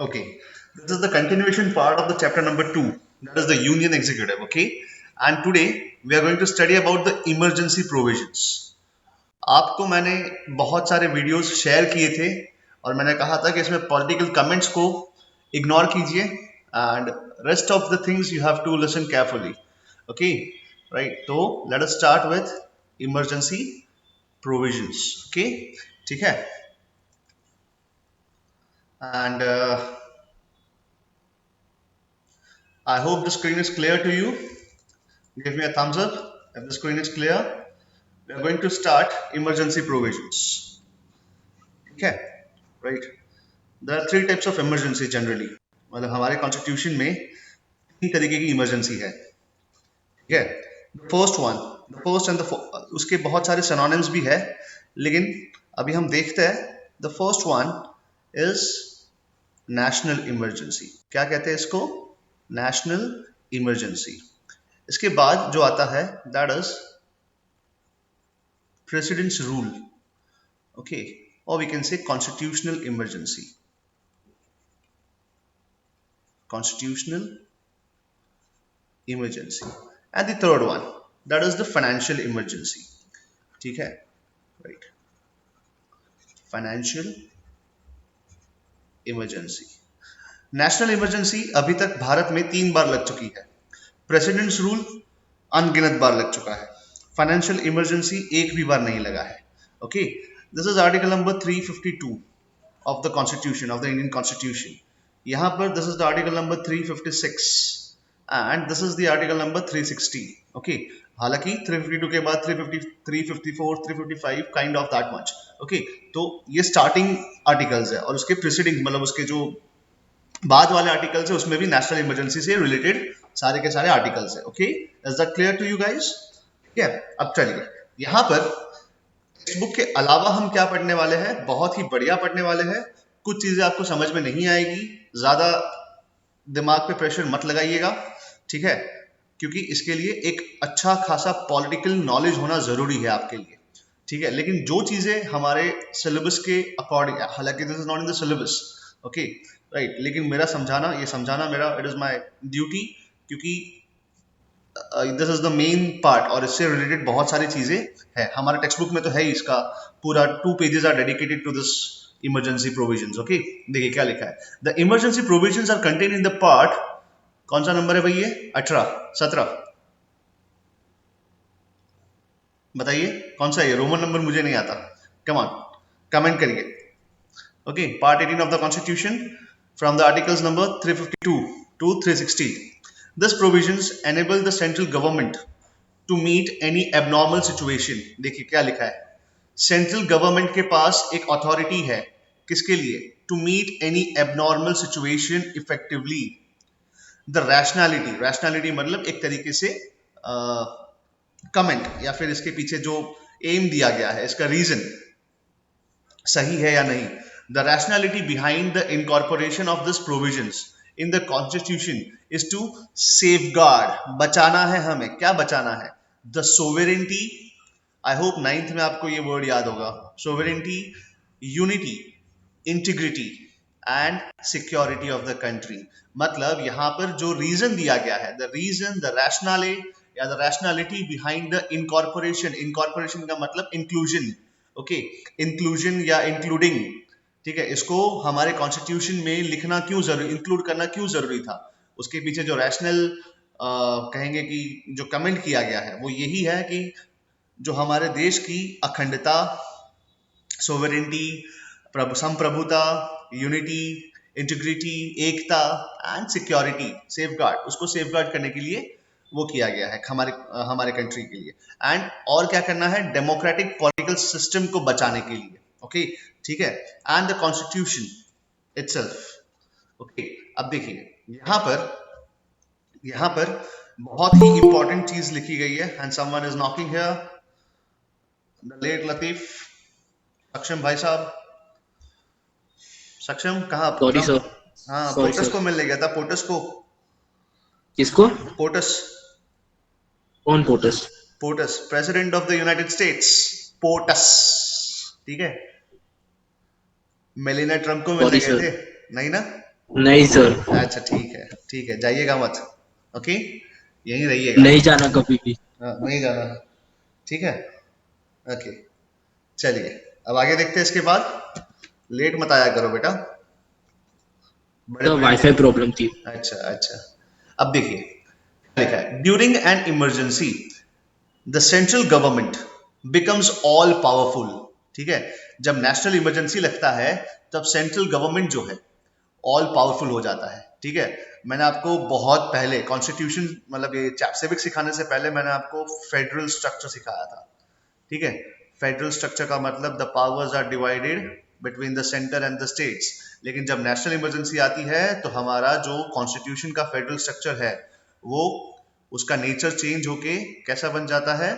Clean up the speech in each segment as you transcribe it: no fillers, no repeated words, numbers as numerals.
Okay, this is the continuation part of the chapter number 2, that is the Union Executive. Okay, and today we are going to study about the emergency provisions. आपको मैंने बहुत सारे videos share किए थे और मैंने कहा था कि इसमें पॉलिटिकल कमेंट्स को इग्नोर कीजिए and rest of the things you have to listen carefully. Okay, right. तो let us start with emergency provisions. Okay, ठीक है. And I hope the screen is clear to you. Give me a thumbs up if the screen is clear. We are going to start emergency provisions. Okay, right. There are three types of emergency generally. मतलब हमारे constitution में तीन तरीके की emergency है. ठीक है. First one, the first and उसके बहुत सारे सिनोनिम्स भी है, लेकिन अभी हम देखते हैं. The first one is national emergency. क्या कहते हैं इसको? National emergency. इसके बाद जो आता है that is president's rule. Okay, और we can say constitutional emergency. Constitutional emergency. And the third one that is the financial emergency. ठीक है, right. Financial emergency. National emergency अभी तक भारत में 3 बार लग चुकी है. प्रेसिडेंट्स रूल अनगिनत बार लग चुका है. फाइनेंशियल इमरजेंसी एक भी बार नहीं लगा है. Okay, this is article number 352 of the constitution of the Indian constitution. यहाँ पर this is the article number 356 and this is the article number 360. Okay, हालांकि 352 के बाद 350, 354, 355 kind of that much. Okay, तो ये स्टार्टिंग आर्टिकल्स है और उसके प्रीसीडिंग मतलब उसके जो बाद वाले आर्टिकल्स है उसमें भी नेशनल इमरजेंसी से रिलेटेड सारे के सारे आर्टिकल्स है. Okay, is that clear to you guys? ठीक है. अब चलिए, यहाँ पर टेक्स्ट बुक के अलावा हम क्या पढ़ने वाले हैं? बहुत ही बढ़िया पढ़ने वाले हैं. कुछ चीजें आपको समझ में नहीं आएगी, ज्यादा दिमाग पे प्रेशर मत लगाइएगा. ठीक है, क्योंकि इसके लिए एक अच्छा खासा पॉलिटिकल नॉलेज होना जरूरी है आपके लिए. ठीक है, लेकिन जो चीजें हमारे सिलेबस के अकॉर्डिंग, हालांकि this is not in the syllabus, okay, right, लेकिन मेरा समझाना मेरा इट इज माय ड्यूटी, क्योंकि this is the main part और इससे रिलेटेड बहुत सारी चीजें है. हमारे टेक्स्ट बुक में तो है ही, इसका पूरा 2 pages are dedicated to this emergency provisions. Okay, देखिए क्या लिखा है. The emergency provisions are contain in the part, कौन सा नंबर है भाई ये? 18, 17, बताइए कौन सा है? रोमन नंबर मुझे नहीं आता. कम ऑन, कमेंट करिए. Okay, part 18 of the constitution from the articles number 352 to 360. This provisions enable the central government to meet any abnormal situation. देखिए क्या लिखा है. सेंट्रल गवर्नमेंट के पास एक अथॉरिटी है, किसके लिए? To meet any abnormal situation effectively. The rationality मतलब एक तरीके से कमेंट या फिर इसके पीछे जो एम दिया गया है, इसका रीजन सही है या नहीं. The rationality behind the incorporation of this provisions in the constitution is to safeguard, बचाना है हमें. क्या बचाना है? The sovereignty, I hope 9th में आपको ये वर्ड याद होगा. sovereignty, unity, integrity and security of the country. मतलब यहाँ पर जो रीजन दिया गया है, the reason, the rationale या the rationality behind the incorporation का मतलब inclusion. ओके, इंक्लूजन या इंक्लूडिंग. ठीक है, इसको हमारे कॉन्स्टिट्यूशन में लिखना क्यों जरूरी, इंक्लूड करना क्यों जरूरी था? उसके पीछे जो रैशनल कहेंगे कि जो कमेंट किया गया है वो यही है कि जो हमारे देश की अखंडता, सोवरेंटी, संप्रभुता, unity, integrity, Ekta and security, safeguard, उसको सेफगार्ड करने के लिए वो किया गया है हमारे कंट्री के लिए. एंड और क्या करना है? डेमोक्रेटिक पॉलिटिकल सिस्टम को बचाने के लिए. ओके, ठीक है. And the constitution itself. Okay, अब देखिए यहाँ पर बहुत ही इंपॉर्टेंट चीज लिखी गई है. And someone is knocking here, the late लतीफ. सक्षम भाई साहब, सक्षम कहाँ? Sorry sir. हाँ, पोटस को मिलने गया था. पोटस को? किसको? पोटस. कौन POTUS? POTUS, president of the United states. POTUS, ठीक है. मेलिना ट्रम्प को मिलने गए थे? नहीं ना? नहीं सर, अच्छा ठीक है, जाइएगा मत। ओके, यहीं रहिएगा। नहीं जाना कभी भी। हाँ, नहीं जाना है। ठीक है। ओके, चलिए अब आगे देखते हैं इसके बाद। लेट मत आया करो बेटा, बड़े तो बड़े वाईफाई प्रॉब्लम थी। अच्छा अच्छा, अब देखिए क्या लिखा है। During an emergency the central government becomes all powerful. ठीक है, जब नेशनल इमरजेंसी लगता है तब सेंट्रल गवर्नमेंट जो है ऑल पावरफुल हो जाता है। ठीक है, मैंने आपको बहुत पहले कॉन्स्टिट्यूशन मतलब ये सिविक सिखाने से पहले मैंने आपको फेडरल स्ट्रक्चर सिखाया था। ठीक है, फेडरल स्ट्रक्चर का मतलब the powers are divided between the centre and the states. लेकिन जब नेशनल इमरजेंसी आती है तो हमारा जो कॉन्स्टिट्यूशन का फेडरल स्ट्रक्चर है वो उसका नेचर चेंज होके कैसा बन जाता है,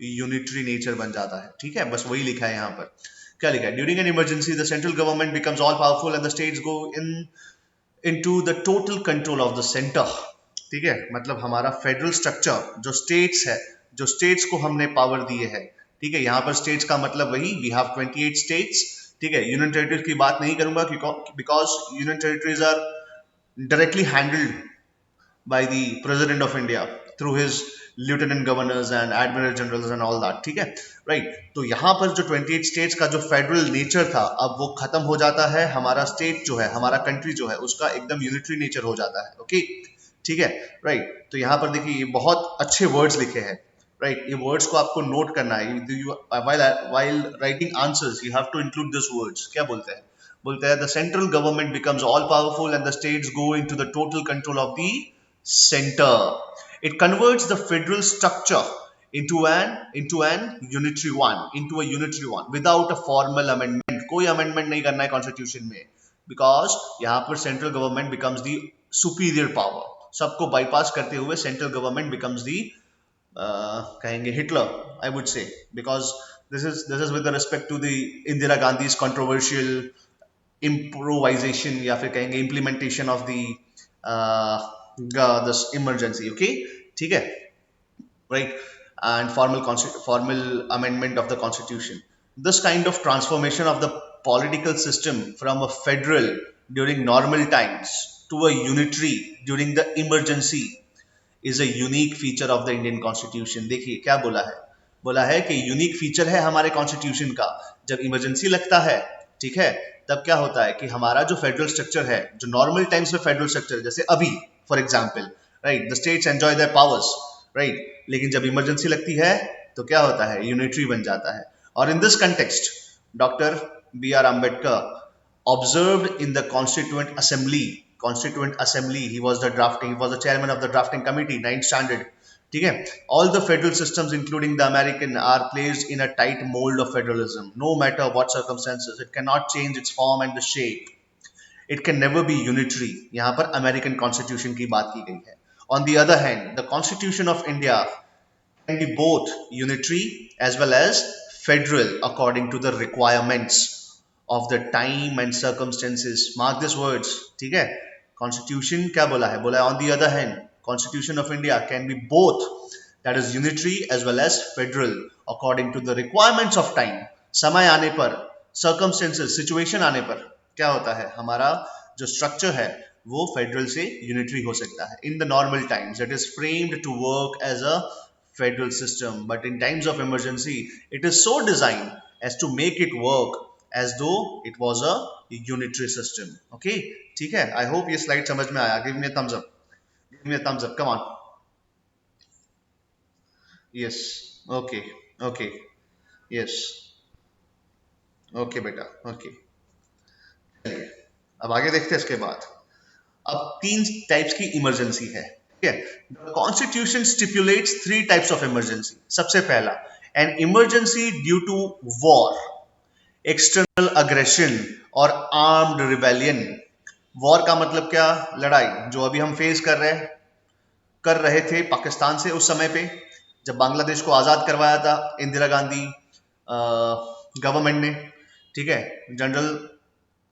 यूनिटरी नेचर बन जाता है। ठीक है, बस वही लिखा है यहाँ पर। क्या लिखा है, during an emergency the central government becomes all powerful and the states go in into the total control of the centre. ठीक है, मतलब हमारा फेडरल स्ट्रक्चर जो स्टेट्स है, जो स्टेट्स को हमने पावर दिए है। ठीक है, यहाँ पर स्टेट्स का मतलब वही वी हैव 28 स्टेट्स। ठीक है, यूनियन टेरिटरीज की बात नहीं करूंगा because union territories are directly handled by the president of India through his lieutenant governors and admiral generals and all that। ठीक है, राइट। तो यहाँ पर जो 28 स्टेट्स का जो फेडरल नेचर था अब वो खत्म हो जाता है। हमारा स्टेट जो है, हमारा कंट्री जो है उसका एकदम यूनिटरी नेचर हो जाता है। ओके, ठीक है, राइट। तो यहाँ पर देखिए ये बहुत अच्छे वर्ड्स लिखे हैं। राइट, ये वर्ड्स को आपको नोट करना है। While writing answers you have to include this words. क्या बोलते हैं, बोलते हैं the central government becomes all powerful and the states go into the total control of the center. It converts the federal structure into an unitary one without a formal amendment। कोई amendment नहीं करना है constitution में, because यहाँ पर central government becomes the superior power. सबको bypass करते हुए सेंट्रल गवर्नमेंट बिकम्स दी कहेंगे Hitler, I would say, because this is with respect to the Indira Gandhi controversial improvisation या फिर कहेंगे implementation of the this emergency। okay, ठीक है, right, and formal amendment of the constitution। This kind of transformation of the political system from a federal during normal times to a unitary during the emergency is a unique feature of the Indian constitution। देखिए क्या बोला है, बोला है कि unique feature है हमारे constitution का। जब इमरजेंसी लगता है, ठीक है, तब क्या होता है कि हमारा जो फेडरल स्ट्रक्चर है, जो नॉर्मल टाइम्स में फेडरल स्ट्रक्चर जैसे अभी for example, right, the states enjoy there powers, right, लेकिन जब इमरजेंसी लगती है तो क्या होता है, यूनिटरी बन जाता है। और in this context doctor B R Ambedkar observed in the constituent assembly, he was the chairman of the drafting committee, ninth standard। ठीक है, all the federal systems including the American are placed in a tight mold of federalism no matter what circumstances। It cannot change its form and the shape, it can never be unitary। यहाँ पर American constitution की बात की गई है। On the other hand, the Constitution of India can be both unitary as well as federal according to the requirements of the time and circumstances। Mark these words। ठीक है, constitution क्या बोला है, बोला है on the other hand constitution of India can be both, that is unitary as well as federal according to the requirements of time. समय आने पर, सर्कमस्टेंसेस, सिचुएशन आने पर क्या होता है, हमारा जो स्ट्रक्चर है वो फेडरल से यूनिटरी हो सकता है। In the normal times it is framed to work as a federal system, but in times of emergency it is so designed as to make it work as though it was a unitary system। okay, ठीक है, I hope ये slide समझ में आया। give me a thumbs up, give me a thumbs up, come on। yes, okay, okay, yes, okay बेटा, okay। चलिए अब आगे देखते हैं इसके बाद। अब तीन टाइप्स की इमरजेंसी है। ठीक है, constitution stipulates three types of emergency. सबसे पहला, an emergency due to war, external aggression और आर्म्ड रिबेलियन। वॉर का मतलब क्या, लड़ाई, जो अभी हम फेस कर रहे थे पाकिस्तान से उस समय पे, जब बांग्लादेश को आजाद करवाया था इंदिरा गांधी गवर्नमेंट ने। ठीक है, जनरल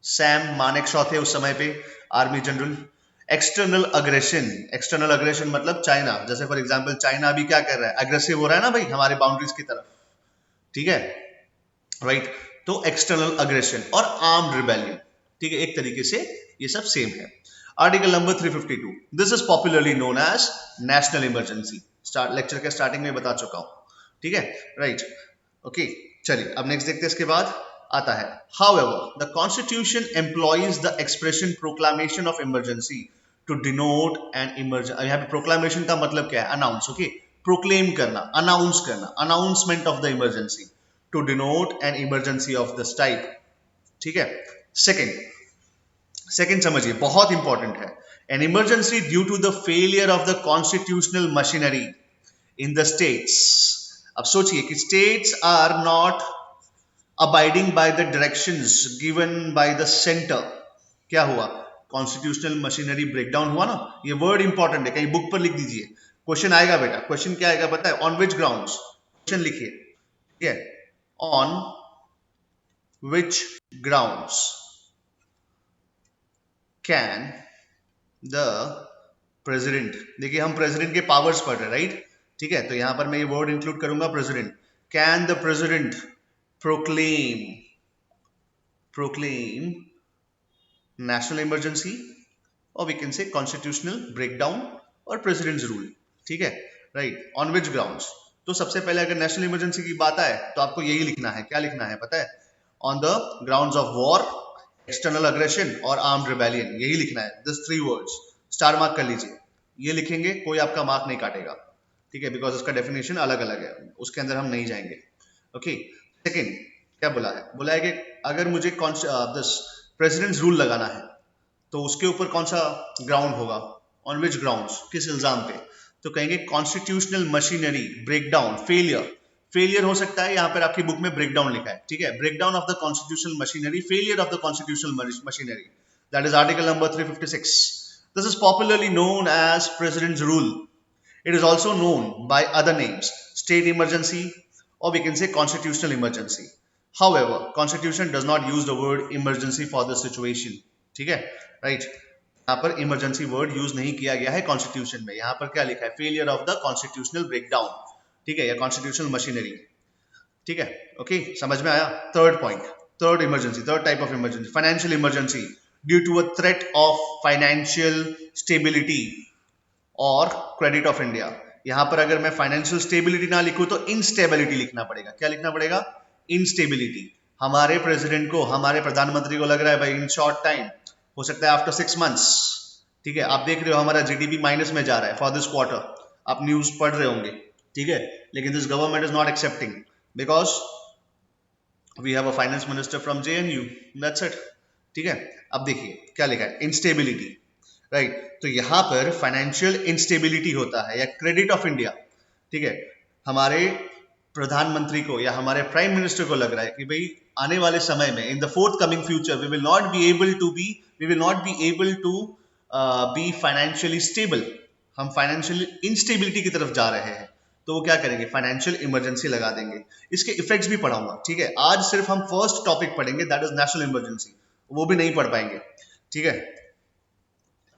सैम मानेकशॉ थे उस समय पे आर्मी जनरल। एक्सटर्नल अग्रेशन मतलब चाइना, जैसे फॉर एग्जांपल चाइना अभी क्या कर रहा है, अग्रेसिव हो रहा है ना भाई हमारे बाउंड्रीज की तरफ। ठीक है, राइट, तो एक्सटर्नल अग्रेशन और आर्म्ड रिबेलियन। ठीक है, एक तरीके से ये सब सेम है। Article number 352, this is popularly known as national emergency. Lecture के स्टार्टिंग में बता चुका हूं, ठीक है, राइट, ओके। चलिए अब नेक्स्ट देखते हैं। इसके बाद आता है however the constitution employs the expression proclamation of emergency to denote an emergency. यहाँ पे प्रोक्लामेशन का मतलब क्या है? अनाउंस, ओके, प्रोक्लेम करना, अनाउंस करना, announcement of the emergency to denote an emergency of this type, ठीक है। सेकेंड समझिए, बहुत इंपॉर्टेंट है। An emergency due to the failure of the constitutional machinery in the states. अब सोचिए कि states are not abiding by the directions given by the centre. क्या हुआ? कॉन्स्टिट्यूशनल मशीनरी ब्रेकडाउन हुआ ना। ये वर्ड इंपॉर्टेंट है, कहीं बुक पर लिख दीजिए, क्वेश्चन आएगा बेटा। क्वेश्चन क्या आएगा पता है? ऑन विच ग्राउंड्स, क्वेश्चन लिखिए, ठीक है, on which grounds can the president. देखिए हम प्रेसिडेंट के पावर्स पढ़ रहे हैं, राइट, ठीक है, तो यहां पर मैं ये वर्ड इंक्लूड करूंगा, president. Can the president proclaim national emergency, और we can say constitutional breakdown और प्रेसिडेंट्स रूल, ठीक है, राइट, ऑन विच ग्राउंड्स। तो सबसे पहले अगर नेशनल इमरजेंसी की बात आए तो आपको यही लिखना है। क्या लिखना है पता है? On the grounds of war, external aggression और आर्म्ड रिबेलियन, यही लिखना है। दिस 3 वर्ड्स स्टार मार्क कर लीजिए। ये लिखेंगे, कोई आपका मार्क नहीं काटेगा, ठीक है, बिकॉज उसका डेफिनेशन अलग अलग है, उसके अंदर हम नहीं जाएंगे, ओके। सेकेंड क्या बोला है? बोला है कि अगर मुझे दिस प्रेसिडेंट्स रूल लगाना है तो उसके ऊपर कौन सा ग्राउंड होगा? ऑन विच ग्राउंड्स, किस इल्जाम पे? तो कहेंगे कॉन्स्टिट्यूशनल मशीनरी ब्रेकडाउन, फेलियर हो सकता है, यहां पर आपकी बुक में ब्रेकडाउन लिखा है, ठीक है, breakdown of the constitutional machinery, failure of the constitutional machinery, that is article number 356। This is popularly known as president's rule. It is also known by other names, state emergency, or we can say constitutional emergency. However, constitution does not use the word emergency for this situation, ठीक है, right, यहाँ पर emergency word use नहीं किया गया है constitution में। यहाँ पर क्या लिखा है? Failure of the constitutional breakdown, ठीक है, या कॉन्स्टिट्यूशनल मशीनरी, ठीक है, ओके, समझ में आया? Third point, third emergency, third type of emergency, financial emergency due to a threat of financial stability और क्रेडिट ऑफ इंडिया। यहां पर अगर मैं फाइनेंशियल स्टेबिलिटी ना लिखूं तो इंस्टेबिलिटी लिखना पड़ेगा। क्या लिखना पड़ेगा? इंस्टेबिलिटी। हमारे प्रेसिडेंट को, हमारे प्रधानमंत्री को लग रहा है भाई इन शॉर्ट टाइम, हो सकता है आफ्टर 6 मंथ्स, ठीक है, आप देख रहे हो हमारा जीडीपी माइनस में जा रहा है फॉर दिस क्वार्टर, आप न्यूज पढ़ रहे होंगे, ठीक है, लेकिन this government is not accepting because we have a finance minister from JNU, that's it, ठीक है। अब देखिए क्या लिखा है? इंस्टेबिलिटी, राइट, तो यहां पर फाइनेंशियल इंस्टेबिलिटी होता है या क्रेडिट ऑफ इंडिया, ठीक है, हमारे प्रधानमंत्री को या हमारे प्राइम मिनिस्टर को लग रहा है कि भाई आने वाले समय में in the forthcoming future we will not be able to be financially stable, हम फाइनेंशियल इंस्टेबिलिटी की तरफ जा रहे हैं, तो वो क्या करेंगे? फाइनेंशियल इमरजेंसी लगा देंगे। इसके इफेक्ट्स भी पढ़ाऊंगा, ठीक है, आज सिर्फ हम फर्स्ट टॉपिक पढ़ेंगे, दैट इज नेशनल इमरजेंसी, वो भी नहीं पढ़ पाएंगे, ठीक है।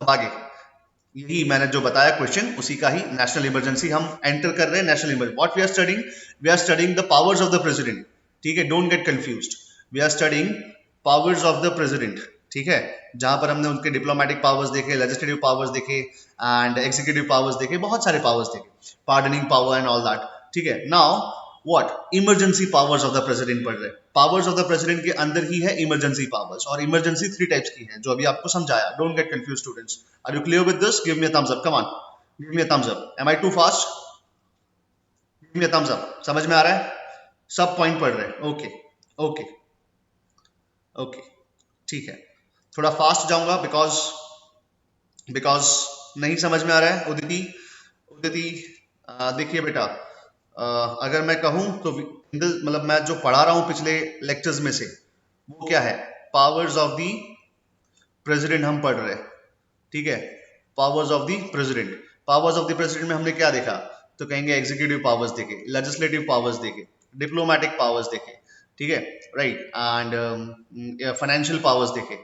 आगे यही मैंने जो बताया क्वेश्चन, उसी का ही नेशनल इमरजेंसी हम एंटर कर रहे हैं। National emergency what we are studying the powers of the president, ठीक है, don't get confused, we are studying powers of the president, ठीक है, जहां पर हमने उनके डिप्लोमेटिक पावर्स देखे, लेजिस्लेटिव पावर्स देखे एंड एग्जीक्यूटिव पावर्स देखे, बहुत सारे पावर्स देखे, pardoning power and all that, ठीक है। Now what emergency powers of the president पढ़ रहे हैं। पावर्स ऑफ द प्रेसिडेंट के अंदर ही है इमरजेंसी पावर्स, और इमरजेंसी 3 टाइप्स की है जो अभी आपको समझाया। Don't get confused students, are you clear with this? Give me a thumbs up, come on, give me a thumbs up, am I too fast? Give me a thumbs up, समझ में आ रहा है? सब पॉइंट पढ़ रहे हैं, okay okay okay, ठीक है, थोड़ा फास्ट जाऊंगा बिकॉज नहीं समझ में आ रहा है। उदिति देखिए बेटा, अगर मैं कहूं तो मतलब मैं जो पढ़ा रहा हूं पिछले लेक्चर्स में से, वो क्या है? पावर्स ऑफ द प्रेसिडेंट हम पढ़ रहे हैं, ठीक है, powers of the president. Powers of the president में हमने क्या देखा? तो कहेंगे एग्जीक्यूटिव पावर्स देखे, लेजिस्लेटिव पावर्स देखे, डिप्लोमेटिक पावर्स देखे, ठीक है, राइट, एंड फाइनेंशियल पावर्स देखे,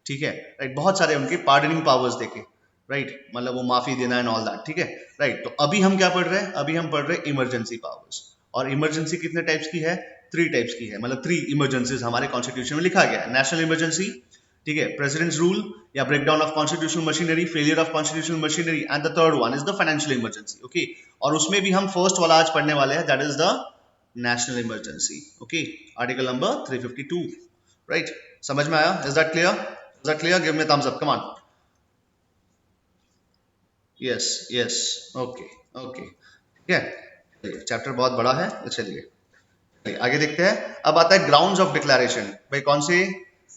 ठीक है, राइट, बहुत सारे उनके पार्डनिंग पावर्स देखे, राइट, मतलब वो माफी देना एंड ऑल दैट, ठीक है, राइट। तो अभी हम क्या पढ़ रहे हैं? अभी हम पढ़ रहे हैं इमरजेंसी पावर्स, और इमरजेंसी कितने टाइप्स की है? 3 टाइप्स की है, मतलब 3 इमरजेंसीज हमारे कॉन्स्टिट्यूशन में लिखा गया है। नेशनल इमरजेंसी ठीक है, प्रेसिडेंट्स रूल या breakdown of constitutional machinery, failure of constitutional machinery, and the third one is the financial emergency. Okay, और उसमें भी हम फर्स्ट वाला आज पढ़ने वाले हैं, that is the national emergency. Okay, article number 352, right? समझ में आया? Is that clear? Is that clear? Give me thumbs up, come on. Yes yes, okay okay, ठीक है। चैप्टर बहुत बड़ा है, तो चलिए आगे देखते हैं। अब आता है ग्राउंड्स ऑफ डिक्लेरेशन। भाई कौन से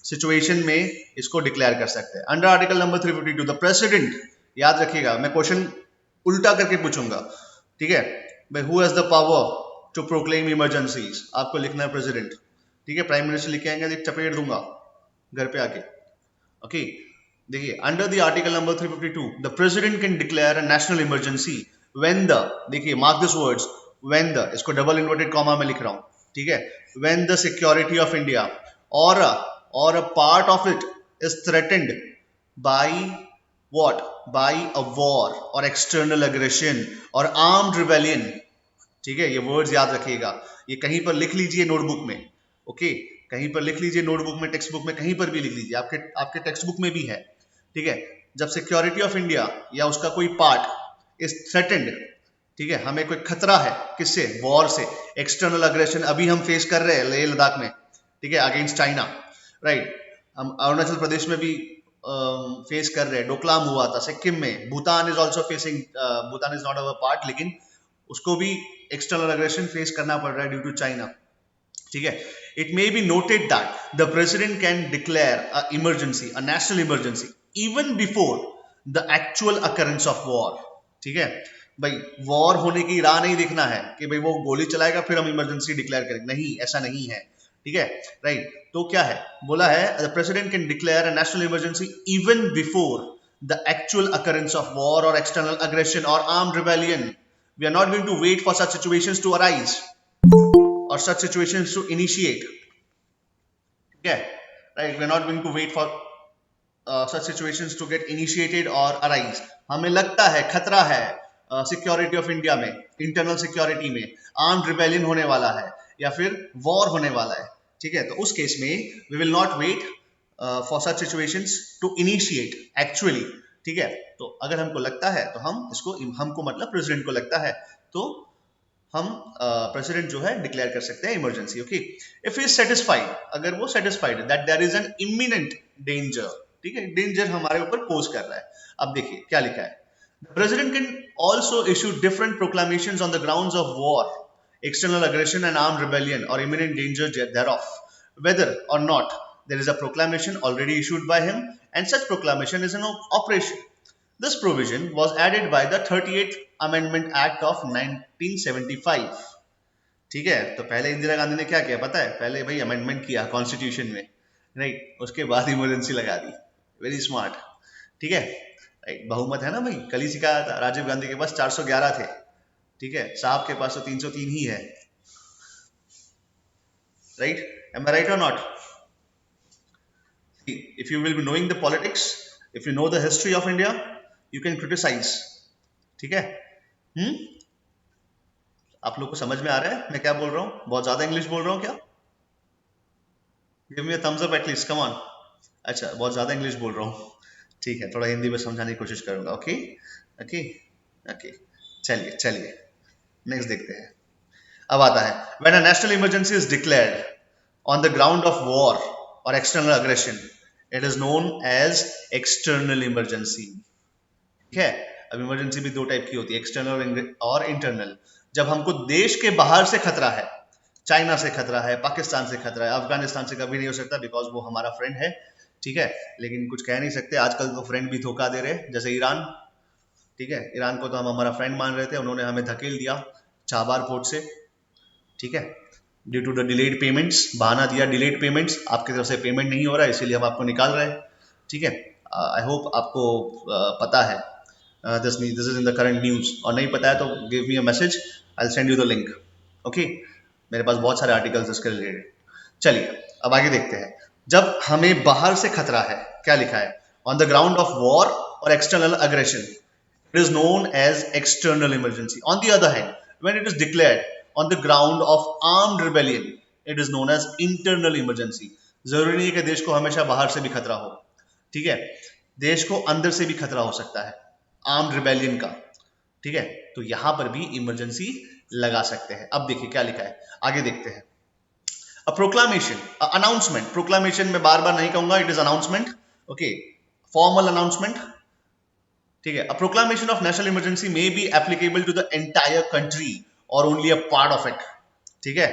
सिचुएशन में इसको डिक्लेयर कर सकते हैं? Under article number 352 the president, याद रखिएगा मैं क्वेश्चन उल्टा करके पूछूंगा, ठीक है भाई, who has the power to proclaim emergencies? आपको लिखना है प्रेसिडेंट, ठीक है, प्राइम मिनिस्टर लिख के आएंगे, एक चपेट दूंगा घर पे आके। ओके, देखिए under the article number 352 the president can declare a national emergency when the, देखिए mark this words, when the, इसको डबल इन्वर्टेड कॉमा में लिख रहा हूं, ठीक है, when the security of India और a part of it is threatened by what? By a war or external aggression or armed rebellion। ठीक है, ये वर्ड्स याद रखिएगा, ये कहीं पर लिख लीजिए नोटबुक में। ओके, कहीं पर लिख लीजिए नोटबुक में, टेक्स्ट बुक में, कहीं पर भी लिख लीजिए, आपके टेक्स्ट बुक में भी है, ठीक है। जब सिक्योरिटी ऑफ इंडिया या उसका कोई पार्ट इज थ्रेटेंड, ठीक है, हमें कोई खतरा है, किससे? वॉर से, एक्सटर्नल अग्रेशन अभी हम फेस कर रहे हैं लेह लद्दाख में, ठीक है, अगेंस्ट चाइना, राइट। हम अरुणाचल प्रदेश में भी फेस कर रहे हैं, डोकलाम हुआ था, सिक्किम में, Bhutan is also facing, Bhutan is not our part, लेकिन उसको भी एक्सटर्नल अग्रेशन फेस करना पड़ रहा है ड्यू टू चाइना, ठीक है। It may be noted that the president can declare a emergency, a national emergency, even before the actual occurrence of war. ठीक है भाई, वॉर होने की राह नहीं देखना है कि भाई वो गोली चलाएगा फिर हम इमरजेंसी डिक्लेयर करेंगे, नहीं, ऐसा नहीं है, ठीक है, राइट। तो क्या है, बोला है the president can declare a national emergency even before the actual occurrence of war और एक्सटर्नल अग्रेशन और armed rebellion. We are not going to wait for such situations to arise or such situations to initiate, ठीक है, right? We are not going to wait for such situations to get initiated or arise। हमें लगता है खतरा है security of India में, internal security में, armed rebellion होने वाला है या फिर वॉर होने वाला है, ठीक है, तो उस केस में we will not wait for such situations to initiate actually, ठीक है। तो अगर हमको लगता है तो हम इसको, हमको मतलब प्रेसिडेंट को लगता है तो हम प्रेसिडेंट जो है डिक्लेयर कर सकते हैं emergency. Okay, if is satisfied, अगर वो satisfied that there is an imminent danger, ठीक है, डेंजर हमारे ऊपर पोज कर रहा है। अब देखिए क्या लिखा है, president can also issue different proclamations on the grounds of war, external aggression and armed rebellion और imminent danger thereof, whether or not there is a proclamation already issued by him and such proclamation is in operation। This provision was added by the 38th Amendment Act of 1975। ठीक है, तो पहले इंदिरा गांधी ने क्या किया पता है? पहले भाई अमेंडमेंट किया कॉन्स्टिट्यूशन में, राइट, उसके बाद इमरजेंसी लगा दी। वेरी स्मार्ट, ठीक है, राइट, बहुमत है ना भाई, कल ही सिखाया था, राजीव गांधी के पास 411 थे, ठीक है, साहब के पास तो 303 ही है, राइट, एम आई राइट और not? If you will be knowing the politics, if you know the history of India, you can criticize, ठीक है। आप लोग को समझ में आ रहा है मैं क्या बोल रहा हूँ? बहुत ज्यादा इंग्लिश बोल रहा हूँ क्या? Give me a thumbs up at least, come on. अच्छा, बहुत ज्यादा इंग्लिश बोल रहा हूँ, ठीक है, थोड़ा हिंदी में समझाने की कोशिश करूंगा। ओके ओके ओके, चलिए चलिए नेक्स्ट देखते हैं। अब आता है, when a national emergency is declared on the ground of war और external aggression, it is known as external emergency, ठीक है। अब इमरजेंसी भी दो टाइप की होती है, एक्सटर्नल और इंटरनल। जब हमको देश के बाहर से खतरा है, चाइना से खतरा है, पाकिस्तान से खतरा है, अफगानिस्तान से कभी नहीं हो सकता बिकॉज वो हमारा फ्रेंड है, ठीक है, लेकिन कुछ कह नहीं सकते, आजकल तो फ्रेंड भी धोखा दे रहे हैं, जैसे ईरान, ठीक है, ईरान को तो हम हमारा फ्रेंड मान रहे थे, उन्होंने हमें धकेल दिया चाबार पोर्ट से, ठीक है, due to the delayed payments, बहाना दिया डिलेड पेमेंट्स, आपकी तरफ से पेमेंट नहीं हो रहा है इसीलिए हम आपको निकाल रहे हैं, ठीक है। आई होप आपको पता है, this is in the current news, और नहीं पता है तो give me a message, I will send you the link. Okay, मेरे पास बहुत सारे आर्टिकल्स इसके रिलेटेड। चलिए अब आगे देखते हैं, जब हमें बाहर से खतरा है, क्या लिखा है, on the ground of war और external aggression, it is known as external emergency. On the other hand, when it is declared on the ground of armed rebellion, it is known as internal emergency। जरूरी नहीं है कि देश को हमेशा बाहर से भी खतरा हो, ठीक है, देश को अंदर से भी खतरा हो सकता है आर्म्ड रिबेलियन का, ठीक है, तो यहां पर भी इमरजेंसी लगा सकते हैं। अब देखिए क्या लिखा है, आगे देखते हैं। अ प्रोक्लामेशन, अनाउंसमेंट, प्रोक्लामेशन में बार बार नहीं कहूंगा, it is announcement, okay, formal announcement, ठीक है। A proclamation of national emergency may be applicable to the entire country और only a part of it, ठीक है,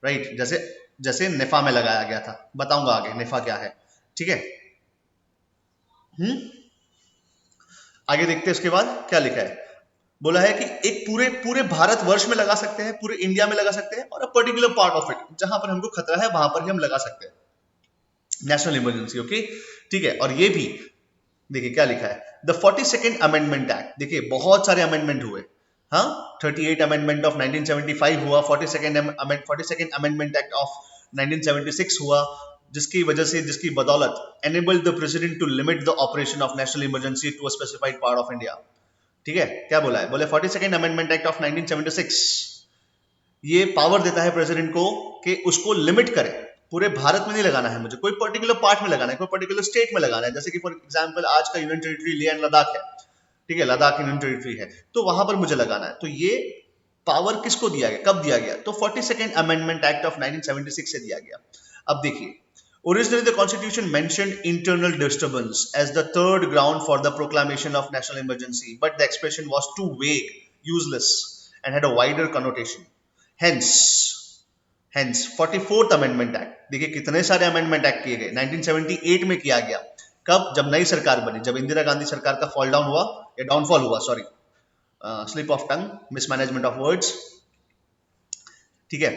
राइट, जैसे जैसे निफा में लगाया गया था, बताऊंगा आगे निफा क्या है, ठीक है। आगे देखते हैं उसके बाद क्या लिखा है, बोला है कि एक पूरे पूरे भारत वर्ष में लगा सकते हैं, पूरे इंडिया में लगा सकते हैं, और a particular part of it, जहां पर हमको खतरा है वहां पर ही हम लगा सकते हैं नेशनल इमरजेंसी, ओके, ठीक है। और ये भी देखिए क्या लिखा है, द 42nd अमेंडमेंट एक्ट, देखिए बहुत सारे अमेंडमेंट हुए, हाँ, 38 अमेंडमेंट ऑफ 1975 हुआ, 42nd अमेंडमेंट एक्ट ऑफ 1976 हुआ, जिसकी वजह से, जिसकी बदौलत enabled the president to limit the operation of national emergency to a specified part of India, ठीक है। क्या बोला है, बोले 42nd अमेंडमेंट एक्ट ऑफ 1976 ये पावर देता है प्रेसिडेंट को कि उसको लिमिट करे, पूरे भारत में नहीं लगाना है मुझे, कोई पर्टिकुलर पार्ट में लगाना है, कोई पर्टिकुलर स्टेट में लगाना है, जैसे कि फॉर एग्जांपल आज का यूनियन टेरिटरी ले एंड लद्दाख है, ठीक है, लद्दाख यूनियन टेरिटरी है, तो वहां पर मुझे लगाना है। तो ये पावर किसको दिया गया, कब दिया गया, तो 42nd अमेंडमेंट एक्ट ऑफ 1976 से दिया गया। अब देखिए, originally the constitution mentioned internal disturbance as the third ground for the proclamation of national emergency, but the expression was too vague, useless, and had a wider connotation. Hence 44th amendment act, देखिए कितने सारे amendment act किए गए, 1978 में किया गया, कब, जब नई सरकार बनी, जब इंदिरा गांधी सरकार का फॉल डाउन हुआ या डाउनफॉल हुआ, sorry, slip of tongue, mismanagement of words, ठीक है।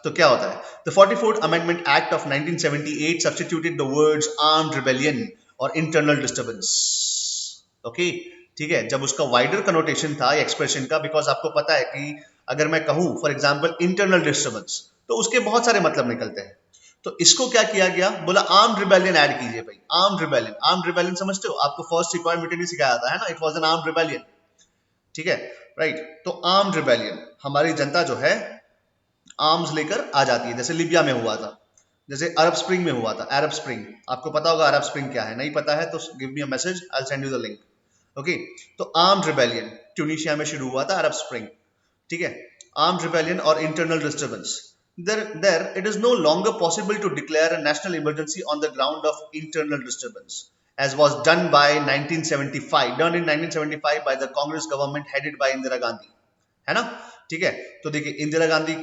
तो क्या होता है, the 44th amendment act of 1978 substituted the words armed rebellion और इंटरनल डिस्टर्बेंस, ओके, ठीक है, जब उसका वाइडर कनोटेशन था एक्सप्रेशन का, बिकॉज आपको पता है कि अगर मैं कहूं फॉर एग्जांपल इंटरनल डिस्टर्बेंस, तो उसके बहुत सारे मतलब निकलते हैं, तो इसको क्या किया गया, बोला आर्म्ड रिबेलियन ऐड कीजिए भाई, आर्म्ड रिबेलियन, आर्म्ड रिबेलियन समझते हो, आपको फर्स्ट रिक्वायरमेंट में सिखाया था, है ना, it was an armed rebellion, ठीक है, राइट। तो आर्म्ड रिबेलियन, हमारी जनता जो है आर्म्स लेकर आ जाती है, जैसे लिबिया में हुआ था, जैसे अरब स्प्रिंग में हुआ था, अरब स्प्रिंग, आपको पता होगा अरब स्प्रिंग क्या है, नहीं पता है तो give me a message, I will send you the link, okay. तो आर्म्ड रिबेलियन ट्यूनिशिया में शुरू हुआ था, अरब स्प्रिंग, ठीक है, आर्म्ड रिबेलियन और internal disturbance, there it is no longer possible to declare a national emergency on the ground of internal disturbance, as was done by 1975, done in 1975 by the Congress government headed by Indira Gandhi, है ना, ठीक है। तो देखिए इंदिरा गांधी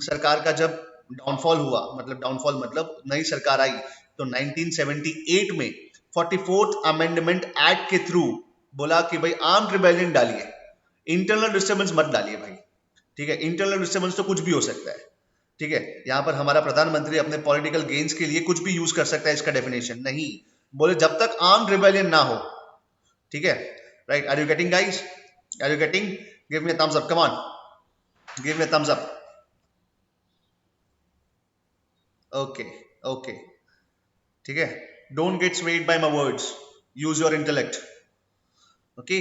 सरकार का जब downfall हुआ, मतलब डाउनफॉल मतलब नई सरकार आई, तो 1978 में 44th अमेंडमेंट एक्ट के थ्रू बोला कि भाई आर्म्ड रिबेलियन डालिए, इंटरनल डिस्टर्बेंस मत डालिए भाई, ठीक है, इंटरनल डिस्टर्बेंस तो कुछ भी हो सकता है, ठीक है, यहां पर हमारा प्रधानमंत्री अपने पॉलिटिकल गेन्स के लिए कुछ भी यूज कर सकता है, इसका डेफिनेशन नहीं, बोले जब तक आर्म्ड रिबेलियन ना हो, ठीक है, right, are you getting guys, are you getting, give me a thumbs up, come on, give me a thumbs up, okay, okay, ठीक है, don't get swayed by my words, use your intellect, okay.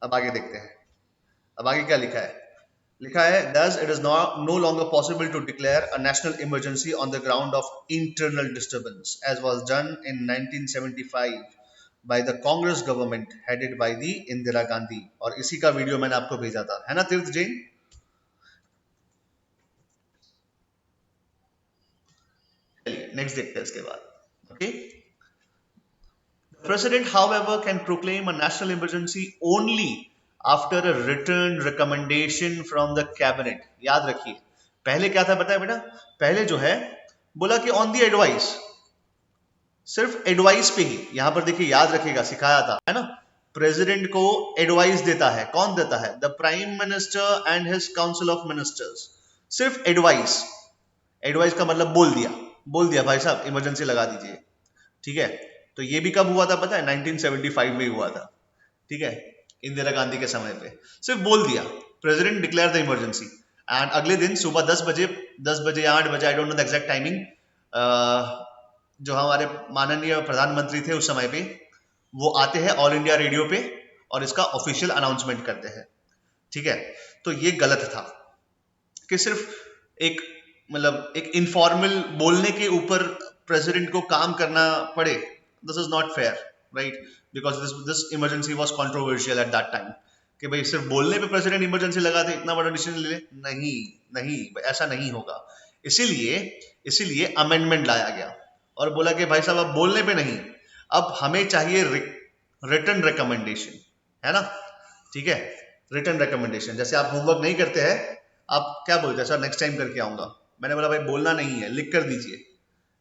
अब आगे देखते हैं, अब आगे क्या लिखा है, लिखा है thus it is no longer possible to declare a national emergency on the ground of internal disturbance as was done in 1975 by the Congress government headed by the Indira Gandhi, और इसी का वीडियो मैंने आपको भेजा था, है ना तीर्थ जैन, नेक्स्ट देखते हैं इसके बाद, okay. President however can proclaim a national emergency only after a written recommendation from the cabinet, याद रखिए, पहले क्या था बताया बेटा, पहले जो है बोला कि ऑन दी एडवाइस, सिर्फ एडवाइस पे ही, यहां पर देखिए याद रखिएगा, सिखाया था, है ना, प्रेसिडेंट को एडवाइस देता है, कौन देता है, the prime minister and his council of ministers, सिर्फ एडवाइस, एडवाइस का मतलब बोल दिया भाई साहब इमरजेंसी लगा दीजिए, ठीक है। तो ये भी कब हुआ था पता है, 1975 में हुआ था, ठीक है, इंदिरा गांधी के समय पे, सिर्फ बोल दिया, president declare the emergency, and अगले दिन सुबह 10 बजे या 8 बजे, I don't know the exact timing, जो हमारे माननीय प्रधानमंत्री थे उस समय पे, वो आते हैं ऑल इंडिया रेडियो पे और इसका ऑफिशियल अनाउंसमेंट करते हैं, ठीक है। तो ये गलत था कि सिर्फ एक मतलब एक इनफॉर्मल बोलने के ऊपर प्रेसिडेंट को काम करना पड़े, this is not fair, right? Because this emergency was controversial at that time, कि भाई सिर्फ बोलने पे प्रेसिडेंट इमरजेंसी लगा दे, इतना बड़ा डिसीजन ले ले, नहीं नहीं, ऐसा नहीं होगा। इसीलिए इसीलिए अमेंडमेंट लाया गया और बोला कि भाई साहब अब बोलने पे नहीं, अब हमें चाहिए रिटन रिकमेंडेशन, है ना? ठीक है, रिटन रिकमेंडेशन। जैसे आप होमवर्क नहीं करते हैं, आप क्या बोलते हैं, सर नेक्स्ट टाइम करके आऊंगा, मैंने बोला भाई बोलना नहीं है, लिख कर दीजिए,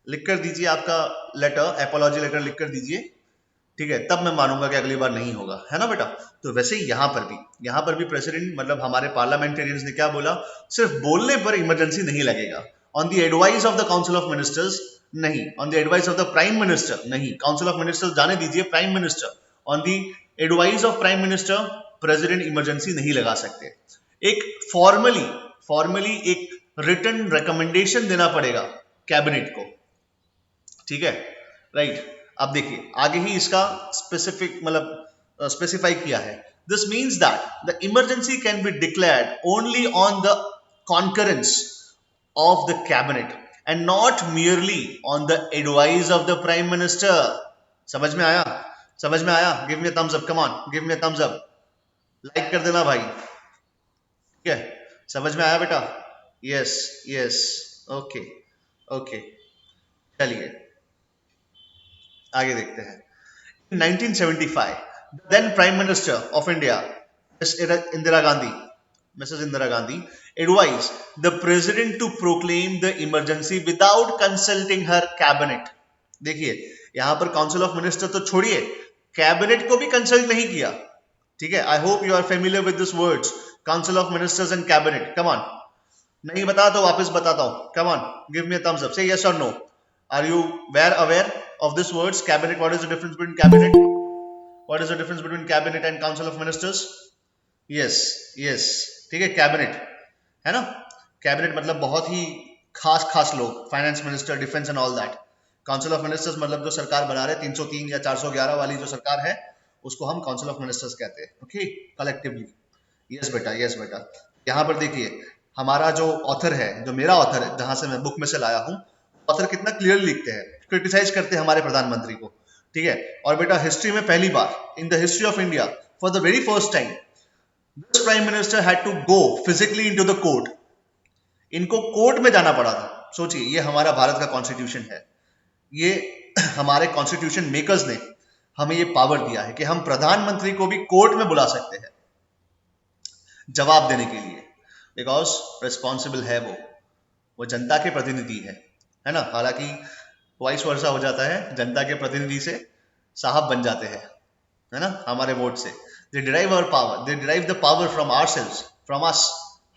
लिख कर दीजिए आपका लेटर, एपोलॉजी लेटर लिख कर दीजिए, ठीक है, तब मैं मानूंगा कि अगली बार नहीं होगा, है ना बेटा? तो वैसे ही यहाँ पर भी प्रेसिडेंट मतलब हमारे पार्लियामेंटेरियंस ने क्या बोला, सिर्फ बोलने पर इमरजेंसी नहीं लगेगा, on the advice of the council of ministers नहीं, on the advice of the prime minister नहीं, काउंसिल ऑफ मिनिस्टर्स जाने दीजिए, prime minister, on the advice of prime minister president emergency नहीं लगा सकते। एक फॉर्मली फॉर्मली एक रिटन रिकमेंडेशन देना पड़ेगा कैबिनेट को, ठीक है, राइट? अब देखिए आगे ही इसका स्पेसिफिक मतलब स्पेसिफाई किया है, this means that the emergency can be declared only on the concurrence of the cabinet and not merely on the advice of the prime minister. समझ में आया? समझ में आया? Give me a thumbs up, come on, give me a thumbs up, like कर देना भाई, ठीक है? समझ में आया बेटा? यस यस, ओके ओके, चलिए आगे देखते हैं। 1975, then Prime Minister of India, Indira Gandhi, Mrs. Indira Gandhi, advised the President to proclaim the emergency without consulting her cabinet. देखिए यहाँ पर काउंसिल ऑफ मिनिस्टर तो छोड़िए, कैबिनेट को भी कंसल्ट नहीं किया, ठीक है? I hope you are familiar with this words, council of ministers and cabinet. Come on, नहीं बता तो वापस बताता हूँ, come on, give me a thumbs up, say yes और no, are you aware of this words cabinet? What is the difference between cabinet? What is the difference between cabinet and council of ministers? Yes yes, ठीक है, cabinet है ना, cabinet मतलब बहुत ही खास खास लोग, finance minister, defence and all that. Council of ministers मतलब जो सरकार बना रहे, 303 या 411 वाली जो सरकार है, उसको हम काउंसिल ऑफ मिनिस्टर्स कहते हैं, ओके, कलेक्टिवली। यस बेटा, यस बेटा। यहाँ पर देखिए हमारा जो ऑथर है, जो मेरा ऑथर है, जहां से मैं बुक में से लाया हूँ, ऑथर कितना क्लियर लिखते हैं, क्रिटिसाइज करते हैं हमारे प्रधानमंत्री को, ठीक है? और बेटा हिस्ट्री में पहली बार, in the history of India, for the very first time, this prime minister had to go physically into the court. इनको कोर्ट में जाना पड़ा था। सोचिए, ये हमारा भारत का कॉन्स्टिट्यूशन है, ये हमारे कॉन्स्टिट्यूशन मेकर्स ने हमें ये पावर दिया है कि हम प्रधानमंत्री को भी कोर्ट में बुला सकते हैं जवाब देने के लिए, बिकॉज रिस्पॉन्सिबल है वो जनता के प्रतिनिधि है ना? हालांकि वाइस वर्सा हो जाता है, जनता के प्रतिनिधि से साहब बन जाते हैं, है ना, हमारे वोट से। They derive our power, they derive the power from ourselves, from us.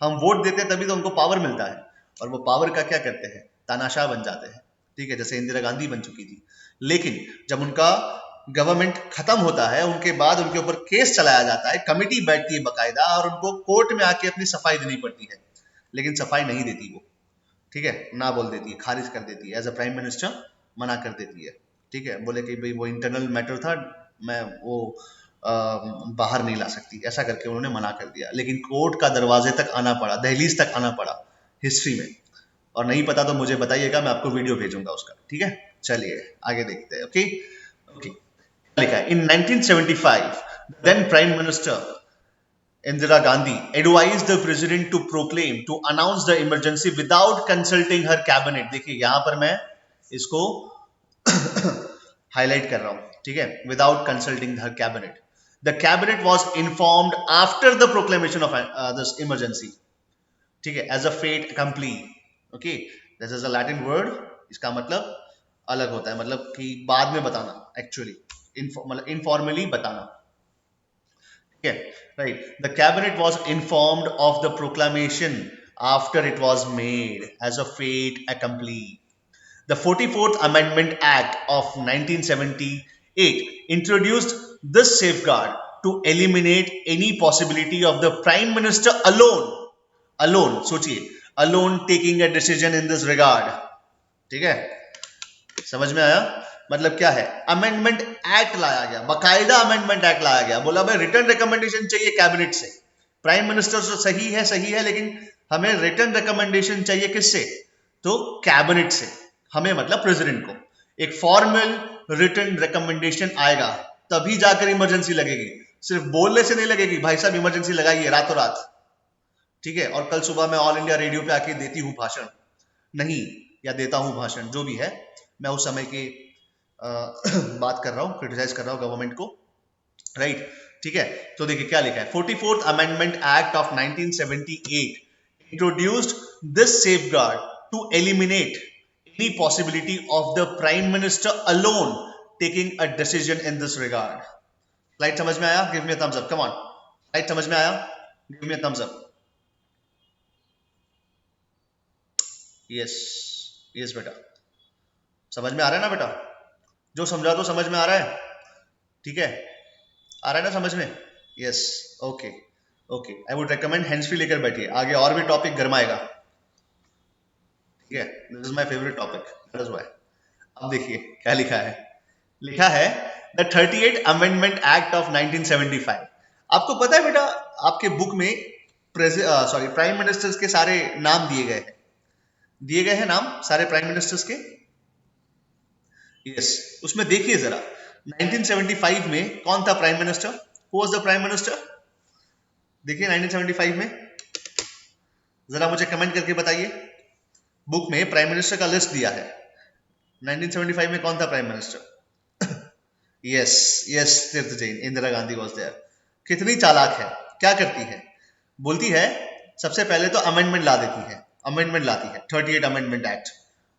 हम वोट देते हैं तभी तो उनको पावर मिलता है, और वो पावर का क्या करते हैं, तानाशाह बन जाते हैं, ठीक है? जैसे इंदिरा गांधी बन चुकी थी। लेकिन जब उनका गवर्नमेंट खत्म होता है, उनके बाद उनके ऊपर केस चलाया जाता है, कमिटी बैठती है बकायदा, और उनको कोर्ट में आके अपनी सफाई देनी पड़ती है, लेकिन सफाई नहीं देती वो, ठीक है, ना बोल देती है, खारिज कर देती है, एज अ प्राइम मिनिस्टर मना कर देती है, ठीक है? बोले कि भाई वो इंटरनल मैटर था, मैं वो बाहर नहीं ला सकती, ऐसा करके उन्होंने मना कर दिया। लेकिन कोर्ट का दरवाजे तक आना पड़ा, दहलीज तक आना पड़ा हिस्ट्री में। और नहीं पता तो मुझे बताइएगा, मैं आपको वीडियो भेजूंगा उसका, ठीक है? चलिए आगे देखते हैं। ओके ओके, लिखा है, in 1975 then prime minister Indira Gandhi advised the president to proclaim, to announce the emergency without consulting her cabinet. देखिए यहाँ पर मैं इसको हाईलाइट कर रहा हूँ, ठीक है? Without consulting her cabinet. The cabinet was informed after the proclamation of this emergency, ठीक है, as a fait accompli. Okay, this is a Latin word, इसका मतलब अलग होता है, मतलब कि बाद में बताना, एक्चुअली मतलब इनफॉर्मली बताना, yeah, right. The cabinet was informed of the proclamation after it was made as a fait accompli. The 44th Amendment Act of 1978 introduced this safeguard to eliminate any possibility of the Prime Minister alone, सोचिए, alone taking a decision in this regard. ठीक है? समझ में आया? मतलब क्या है, amendment act लाया गया, बकायदा अमेंडमेंट एक्ट लाया गया, बोला भाई रिटर्न रिकमेंडेशन चाहिए कैबिनेट से। प्राइम मिनिस्टर तो सही है, लेकिन हमें रिटर्न रिकमेंडेशन चाहिए किससे? तो कैबिनेट से, हमें मतलब प्रेसिडेंट को एक फॉर्मल रिटन रिकमेंडेशन आएगा, तभी जाकर इमरजेंसी लगेगी। सिर्फ बोलने से नहीं लगेगी, भाई साहब इमरजेंसी लगाइए रातों रात, ठीक है, और कल सुबह मैं ऑल इंडिया रेडियो पे आके देती हूँ भाषण, नहीं, या देता हूँ भाषण, जो भी है, मैं उस समय की बात कर रहा हूँ, क्रिटिसाइज कर रहा हूँ गवर्नमेंट को, राइट, ठीक है। तो देखिए क्या लिखा है, 44th amendment act of 1978 introduced this safeguard to eliminate any possibility of the prime minister alone taking a decision in this regard. Slide समझ में आया? Give me a thumbs up. Come on. Slide समझ में आया? Give me a thumbs up. Yes. Yes बेटा. समझ में आ रहा है ना बेटा? जो समझा तो समझ में आ रहा है? ठीक है? आ रहा है ना समझ में? Yes. Okay. Okay. I would recommend hands free लेकर बैठिए. आगे और भी टॉपिक गरमाएगा. ठीक है? This is my favorite topic. That is why. अब देखिए क्या लिखा है, लिखा है द 38 अमेंडमेंट एक्ट ऑफ 1975। आपको पता है बेटा, आपके बुक में प्राइम मिनिस्टर्स के सारे नाम दिए गए हैं नाम सारे प्राइम मिनिस्टर्स के। यस, उसमें देखिए जरा 1975 में कौन था prime minister, who was the prime minister, देखिए 1975 में, जरा मुझे कमेंट करके बताइए। बुक में प्राइम मिनिस्टर का लिस्ट दिया है, 1975 में कौन था प्राइम मिनिस्टर? यस यस, तीर्थ जैन, इंदिरा गांधी वाज देयर। कितनी चालाक है, क्या करती है, बोलती है सबसे पहले तो अमेंडमेंट ला देती है, अमेंडमेंट लाती है 38 अमेंडमेंट एक्ट,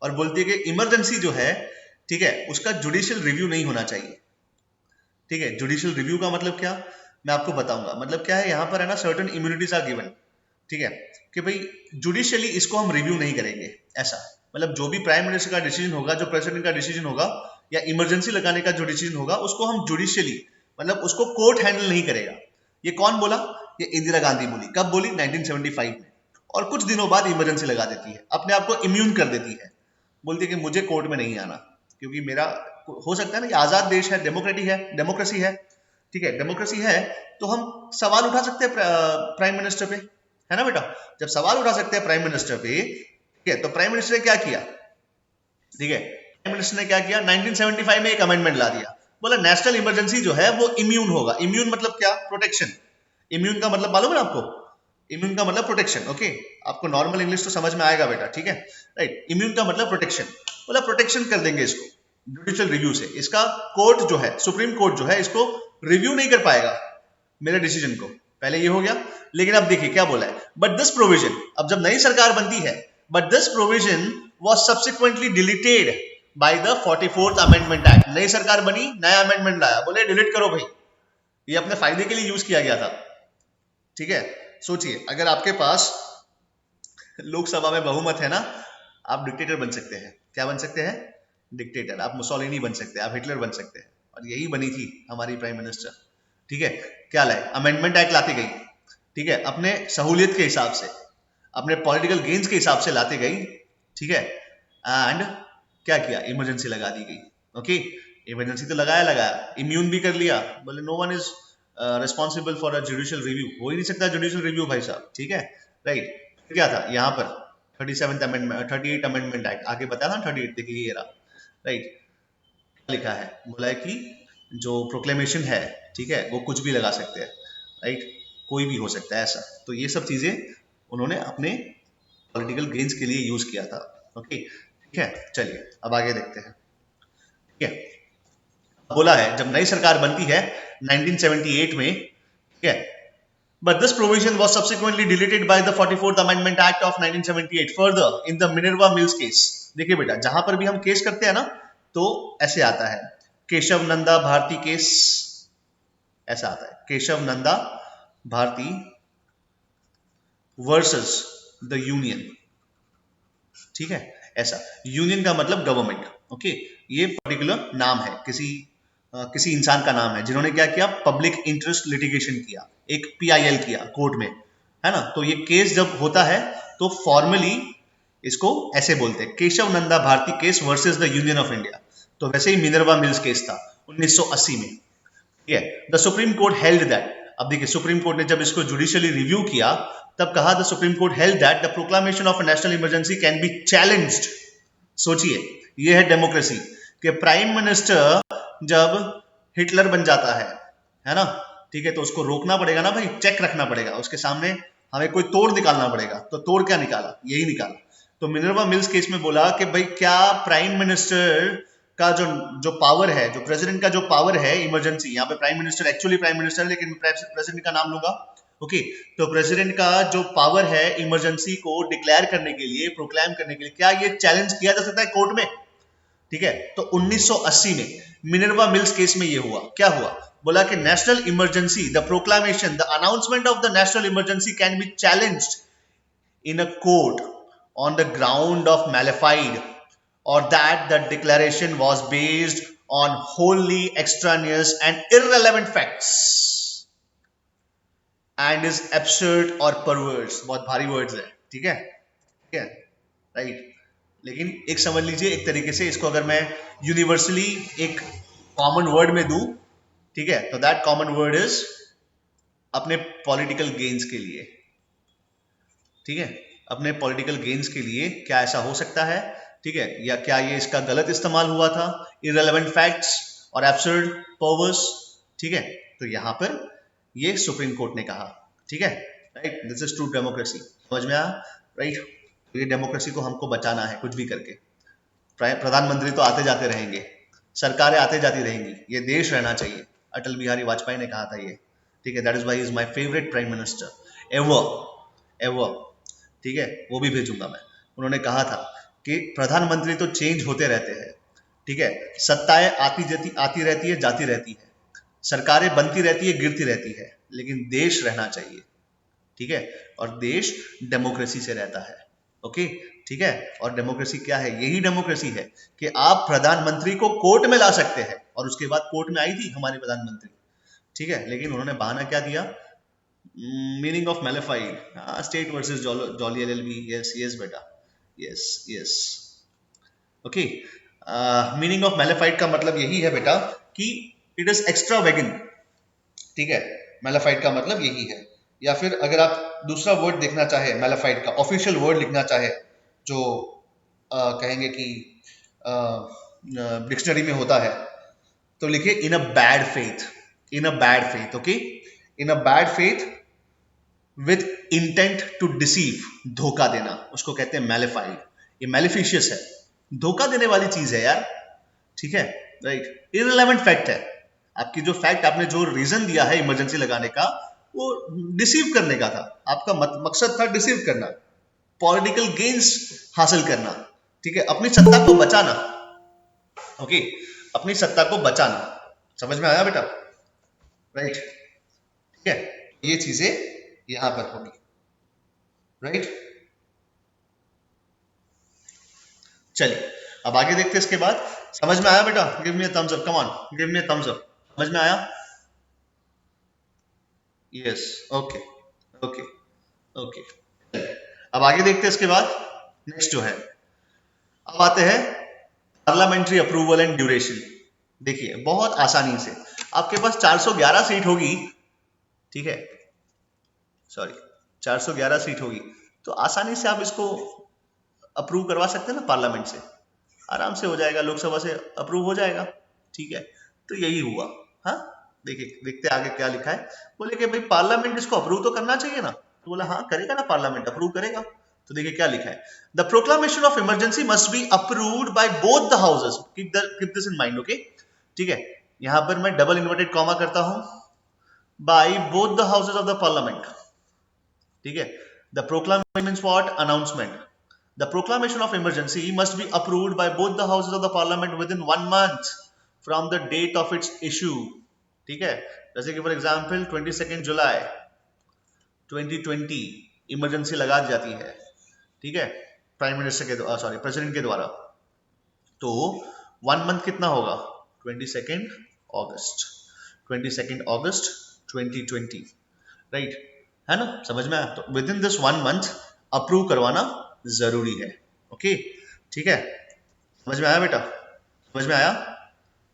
और बोलती है कि इमरजेंसी जो है, ठीक है, उसका जुडिशियल रिव्यू नहीं होना चाहिए। ठीक है, जुडिशियल रिव्यू का मतलब क्या, मैं आपको बताऊंगा। मतलब क्या है, यहाँ पर है ना, सर्टेन इम्यूनिटीज आर गिवन, ठीक है, कि भाई जुडिशियली इसको हम रिव्यू नहीं करेंगे, ऐसा मतलब जो भी प्राइम मिनिस्टर का डिसीजन होगा, जो प्रेसिडेंट का डिसीजन होगा, या इमरजेंसी लगाने का जो डिसीजन होगा, उसको हम जुडिशियली, मतलब उसको कोर्ट हैंडल नहीं करेगा। ये कौन बोला, ये इंदिरा गांधी बोली। कब बोली? 1975 में। और कुछ दिनों बाद इमरजेंसी लगा देती है, अपने आप को इम्यून कर देती है, बोलती है कि मुझे कोर्ट में नहीं आना, क्योंकि मेरा, हो सकता है ना, ये आजाद देश है, डेमोक्रेसी है, ठीक है, डेमोक्रेसी है, तो हम सवाल उठा सकते हैं प्राइम मिनिस्टर पे, है ना बेटा। जब सवाल उठा सकते हैं प्राइम मिनिस्टर पे, ठीक है, तो प्राइम मिनिस्टर ने क्या किया, ठीक है, प्राइम मिनिस्टर ने क्या किया, 1975 में एक अमेंडमेंट ला दिया, बोला नेशनल इमरजेंसी जो है वो इम्यून होगा। इम्यून मतलब क्या, प्रोटेक्शन। इम्यून का मतलब मालूम है आपको, इम्यून का मतलब प्रोटेक्शन। ओके, आपको नॉर्मल इंग्लिश तो समझ में आएगा बेटा, ठीक है, राइट। इम्यून का मतलब प्रोटेक्शन, बोला प्रोटेक्शन कर देंगे इसको जुडिशियल रिव्यू से। इसका कोर्ट जो है, सुप्रीम कोर्ट जो है, इसको रिव्यू नहीं कर पाएगा मेरे डिसीजन को। पहले ये हो गया, लेकिन अब देखिए क्या बोला है, बट दिस प्रोविजन, अब जब नई सरकार बनती है, but this provision was subsequently deleted by the 44th amendment act. नई सरकार बनी, नया अमेंडमेंट लाया, बोले डिलीट करो भाई, ये अपने फायदे के लिए यूज किया गया था। ठीक है, सोचिए अगर आपके पास लोकसभा में बहुमत है ना, आप डिक्टेटर बन सकते हैं। क्या बन सकते हैं? डिक्टेटर। आप मुसोलिनी बन सकते हैं, आप हिटलर बन सकते हैं, और यही बनी थी हमारी प्राइम मिनिस्टर। ठीक है, क्या लाए, अमेंडमेंट एक्ट लाती गई, ठीक है, अपने सहूलियत के हिसाब से, अपने पॉलिटिकल गेन्स के हिसाब से लाती गई, ठीक है, एंड क्या किया, इमरजेंसी लगा दी गई। ओके, इमरजेंसी तो लगाया, इम्यून भी कर लिया, बोले no one is responsible for a judicial review, हो ही नहीं सकता जुडिशियल रिव्यू भाई साहब, ठीक है, राइट। क्या था यहाँ पर 37th अमेंडमेंट, 38 अमेंडमेंट एक्ट, आगे बताया था 38, देखिए ये रहा, राइट। लिखा है, बोला है कि जो प्रोक्लेमेशन है, ठीक है, वो कुछ भी लगा सकते हैं, राइट, कोई भी हो सकता है ऐसा। तो ये सब चीजें उन्होंने अपने पॉलिटिकल गेन्स के लिए यूज किया था। ओके, ठीक है, चलिए अब आगे देखते हैं। ठीक है, बोला है जब नई सरकार बनती है 1978 में, ठीक है, but this provision was subsequently deleted by the 44th Amendment Act of 1978 further in the Minerva Mills case। देखिए बेटा, जहां पर भी हम केस करते हैं ना, तो ऐसे आता है, केशव नंदा भारती केस, ऐसा आता है, Keshav Nanda Bharati versus the union. ठीक है, ऐसा, यूनियन का मतलब गवर्नमेंट। ओके, ये पर्टिकुलर नाम है, किसी इंसान का नाम है जिन्होंने क्या किया, पब्लिक इंटरेस्ट लिटिगेशन किया, एक पीआईएल किया कोर्ट में, है ना। तो ये केस जब होता है तो फॉर्मली इसको ऐसे बोलते हैं, Keshav Nanda Bharati case versus the union of India. तो वैसे ही मिनर्वा मिल्स केस था 1980 में। ठीक है, the supreme court held that. अब देखिए, सुप्रीम कोर्ट ने जब इसको जुडिशियली रिव्यू किया, तब कहा the supreme court held that the proclamation of a national emergency can be challenged. सोचिए, ये है डेमोक्रेसी कि प्राइम मिनिस्टर जब हिटलर बन जाता है ना, ठीक है, तो उसको रोकना पड़ेगा ना भाई, चेक रखना पड़ेगा उसके सामने, हमें कोई तोड़ निकालना पड़ेगा। तो तोड़ क्या निकाला? यही निकाला। तो मिनर्वा मिल्स केस में बोला कि भाई क्या प्राइम मिनिस्टर का जो पावर है, जो प्रेसिडेंट का जो पावर है इमरजेंसी, यहाँ पे prime minister actually prime minister है लेकिन प्रेसिडेंट का नाम लूंगा, ओके, तो प्रेसिडेंट का जो पावर है इमरजेंसी को डिक्लेयर करने के लिए, प्रोक्लेम करने के लिए, क्या ये चैलेंज किया जा सकता है कोर्ट में? ठीक है, तो 1980 में मिनर्वा मिल्स केस में ये हुआ। क्या हुआ? बोला कि national emergency, the proclamation, the announcement of the national emergency can be challenged in a court on the ground of malefied, or that the declaration was based on wholly extraneous and irrelevant facts and is absurd or perverse। बहुत भारी words है, ठीक है, ठीक है, right. लेकिन एक समझ लीजिए, एक तरीके से इसको अगर मैं यूनिवर्सली एक कॉमन वर्ड में दूं, ठीक है, तो दैट कॉमन वर्ड इज अपने पॉलिटिकल गेन्स के लिए, ठीक है, अपने पॉलिटिकल गेन्स के लिए क्या ऐसा हो सकता है, ठीक है, या क्या ये इसका गलत इस्तेमाल हुआ था, इररेलेवेंट फैक्ट्स और एब्सर्ड पर्वर्स, ठीक है। तो यहां पर ये सुप्रीम कोर्ट ने कहा, ठीक है, right, this is true democracy. समझ में आया, राइट। ये डेमोक्रेसी को हमको बचाना है कुछ भी करके। प्रधानमंत्री तो आते जाते रहेंगे, सरकारें आते जाती रहेंगी, ये देश रहना चाहिए। अटल बिहारी वाजपेयी ने कहा था ये, ठीक है, that is why is my favourite prime minister ever ever, ठीक है, वो भी भेजूंगा मैं। उन्होंने कहा था कि प्रधानमंत्री तो चेंज होते रहते हैं, ठीक है, सत्ताएं आती रहती है, जाती रहती है, सरकारें बनती रहती है, गिरती रहती है, लेकिन देश रहना चाहिए, ठीक है, और देश डेमोक्रेसी से रहता है, ओके, ठीक है। और डेमोक्रेसी क्या है? यही डेमोक्रेसी है कि आप प्रधानमंत्री को कोर्ट में ला सकते हैं, और उसके बाद कोर्ट में आई थी हमारे प्रधानमंत्री, ठीक है, लेकिन उन्होंने बहाना क्या दिया? Meaning of mala fide, state versus Jolly LLB, yes yes बेटा, yes yes, okay. Meaning of mala fide का मतलब यही है बेटा कि इट इज एक्स्ट्रा वेगन, ठीक है, मैलिफाइड का मतलब यही है। या फिर अगर आप दूसरा वर्ड देखना चाहे मैलिफाइड का, ऑफिशियल वर्ड लिखना चाहे, जो कहेंगे कि डिक्शनरी में होता है, तो लिखिए in a bad faith, in a bad faith, okay, in a bad faith with intent to deceive, धोखा देना, उसको कहते हैं मैलिफाइड। ये मैलिफिशियस है, धोखा देने वाली चीज है यार, ठीक है, राइट। इररिलेवेंट फैक्ट है, आपकी जो फैक्ट, आपने जो रीजन दिया है इमरजेंसी लगाने का, वो डिसीव करने का था, आपका मकसद था डिसीव करना, पॉलिटिकल गेन्स हासिल करना, ठीक है, अपनी सत्ता को बचाना, ओके, अपनी सत्ता को बचाना। समझ में आया बेटा, राइट, ठीक है, ये चीजें यहां पर होगी, राइट। चलिए अब आगे देखते हैं इसके बाद। समझ में आया बेटा? Give me a thumbs up, come on, give me a thumbs up. समझ में आया? Yes, okay okay okay. अब आगे देखते हैं इसके बाद। नेक्स्ट जो है, अब आते हैं पार्लियामेंट्री अप्रूवल एंड ड्यूरेशन। देखिए बहुत आसानी से, आपके पास 411 सीट होगी, ठीक है, सॉरी 411 सीट होगी, तो आसानी से आप इसको अप्रूव करवा सकते हैं ना, पार्लियामेंट से आराम से हो जाएगा, लोकसभा से अप्रूव हो जाएगा, ठीक है। तो यही हुआ, हाँ, देखिए देखते आगे क्या लिखा है। बोले कि भाई पार्लियामेंट इसको अप्रूव तो करना चाहिए ना, तो बोला हाँ करेगा ना, पार्लियामेंट अप्रूव करेगा। तो देखिए क्या लिखा है, the proclamation of emergency must be approved by both the houses, keep this in mind, okay, ठीक है। यहां पर मैं डबल इन्वर्टेड कॉमा करता हूं, bye both the houses of the parliament, ठीक है। The proclamation means what? Announcement. The proclamation of emergency must be approved by both the houses of the parliament within 1 month from the date of its issue, ठीक है। जैसे कि for example 22 July 2020 emergency लगा दी जाती है, ठीक है, prime minister के द्वारा, सॉरी प्रेसिडेंट के द्वारा, तो 1 मंथ कितना होगा? 22 अगस्त 2020, राइट, है ना, समझ में आया? तो with in this 1 month approve करवाना जरूरी है, ओके, ठीक है। समझ में आया बेटा? समझ में आया?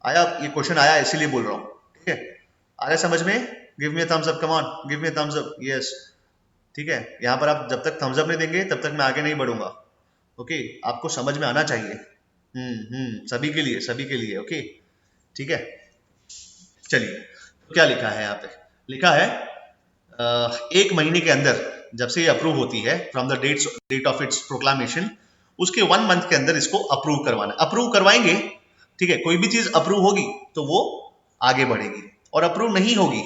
आया, ये क्वेश्चन आया इसीलिए बोल रहा हूं, ठीक है। आ रहा है समझ में? Give me a thumbs up, come on, give me a thumbs up, yes, ठीक है, यहाँ पर आप जब तक थम्स अप नहीं देंगे तब तक मैं आगे नहीं बढ़ूंगा। ओके, आपको समझ में आना चाहिए। सभी के लिए। ओके, ठीक है, चलिए। तो क्या लिखा है यहाँ पे? लिखा है एक महीने के अंदर जब से ये अप्रूव होती है from the date of its proclamation, उसके 1 मंथ के अंदर इसको अप्रूव करवाना। अप्रूव करवाएंगे, ठीक है, कोई भी चीज अप्रूव होगी तो वो आगे बढ़ेगी, और अप्रूव नहीं होगी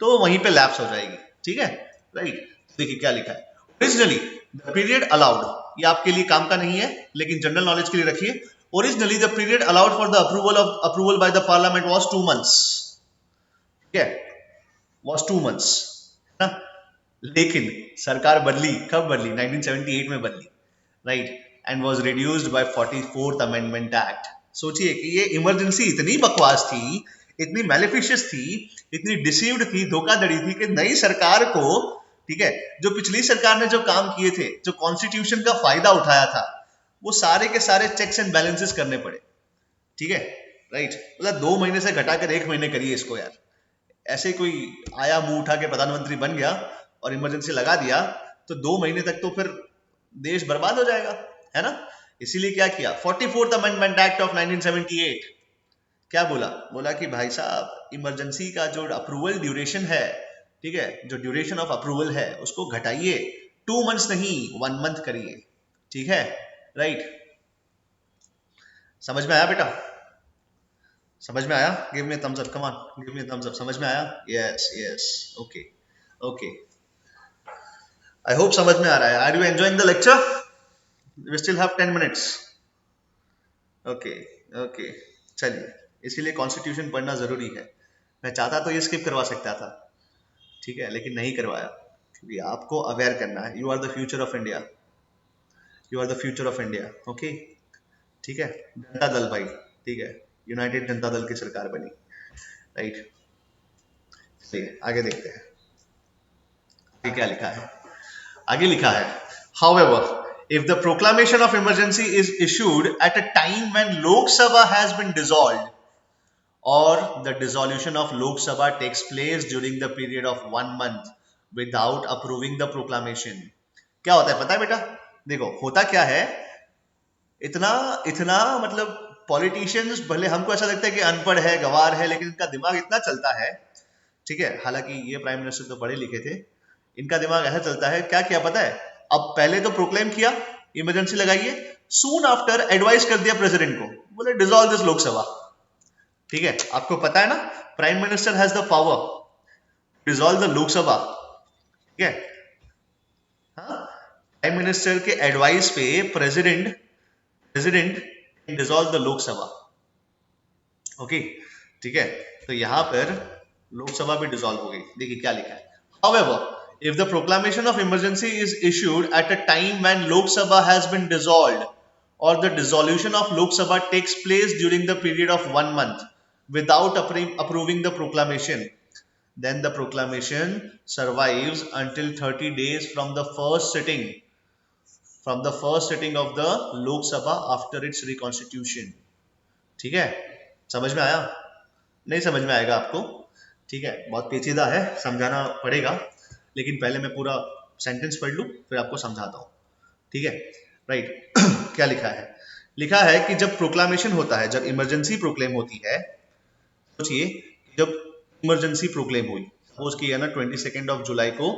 तो वहीं पे लैप्स हो जाएगी। ठीक है, राइट। देखिए क्या लिखा है, ओरिजिनली द पीरियड अलाउड, ये आपके लिए काम का नहीं है लेकिन जनरल नॉलेज के लिए रखिए। Originally the period allowed for the approval bye the parliament was 2 months। ठीक है, वाज 2 months ना। लेकिन सरकार बदली, कब बदली? 1978 में बदली, right, and was reduced by 44th amendment act. सोचिए कि ये इमरजेंसी इतनी बकवास थी, इतनी मैलिफिशियस थी, इतनी डिसीव्ड थी, धोखाधड़ी थी कि नई सरकार को, ठीक है, जो पिछली सरकार ने जो काम किए थे, जो कॉन्स्टिट्यूशन का फायदा उठाया था, वो सारे के सारे चेक्स एंड बैलेंसेस करने पड़े। ठीक है, राइट, मतलब 2 महीने से घटाकर 1 महीने करिए इसको यार। ऐसे कोई आया मुंह उठा के प्रधानमंत्री बन गया और इमरजेंसी लगा दिया तो 2 महीने तक तो फिर देश बर्बाद हो जाएगा, है ना। इसीलिए क्या किया, 44th अमेंडमेंट एक्ट ऑफ 1978 क्या बोला? बोला कि भाई साहब इमरजेंसी का जो अप्रूवल ड्यूरेशन है, ठीक है, जो ड्यूरेशन ऑफ अप्रूवल है उसको घटाइए, 2 months नहीं 1 month करिए। ठीक है, राइट, समझ में आया बेटा? समझ में आया? Give me thumbs up, come on, give me thumbs up. समझ में आया? Yes yes, okay okay, I hope समझ में आ रहा है। Are you enjoying the lecture? We still have 10 minutes। Okay okay, चलिए, इसीलिए कॉन्स्टिट्यूशन पढ़ना जरूरी है। मैं चाहता तो ये स्किप करवा सकता था, ठीक है, लेकिन नहीं करवाया, क्योंकि आपको अवेयर करना है। You are the future of India, you are the future of India. Okay, ठीक है, जनता दल भाई, ठीक है, यूनाइटेड जनता दल की सरकार बनी, राइट। ठीक है, आगे देखते हैं आगे क्या लिखा है। आगे लिखा है, however, if the proclamation of emergency is issued at a time when Lok Sabha has been dissolved, or the dissolution of Lok Sabha takes place during the period of 1 month without approving the proclamation। क्या होता है पता है बेटा? देखो होता क्या है, इतना इतना मतलब पॉलिटिशियंस, भले हमको ऐसा लगता है कि अनपढ़ है, गवार है, लेकिन इनका दिमाग इतना चलता है, ठीक है, हालांकि ये प्राइम मिनिस्टर तो पढ़े लिखे थे, इनका दिमाग ऐसा चलता है। क्या किया पता है? अब पहले तो प्रोक्लेम किया इमरजेंसी लगाइए, सून आफ्टर एडवाइस कर दिया प्रेसिडेंट को, बोले डिसॉल्व दिस लोकसभा। ठीक है, आपको पता है ना, prime minister has the power dissolve the Lok Sabha. ठीक है, हाँ, प्राइम मिनिस्टर के एडवाइस पे president president dissolve the Lok Sabha. Okay, ठीक है, तो यहां पर लोकसभा भी डिसॉल्व हो गई। देखिए क्या लिखा है, however, if the proclamation of emergency is issued at a time when Lok Sabha has been dissolved, or the dissolution of Lok Sabha takes place during the period of 1 month without approving the proclamation, then the proclamation survives until 30 days from the first sitting of the Lok Sabha after its reconstitution। ठीक है, समझ में आया? नहीं समझ में आएगा आपको, ठीक है, बहुत पेचीदा है, समझाना पड़ेगा, लेकिन पहले मैं पूरा सेंटेंस पढ़ लूं फिर आपको समझाता हूं। ठीक है, राइट। क्या लिखा है? लिखा है कि जब प्रोक्लामेशन होता है, जब इमरजेंसी प्रोक्लेम होती है, सोचिए जब इमरजेंसी प्रोक्लेम हुई, सपोज किया ना 22 जुलाई को,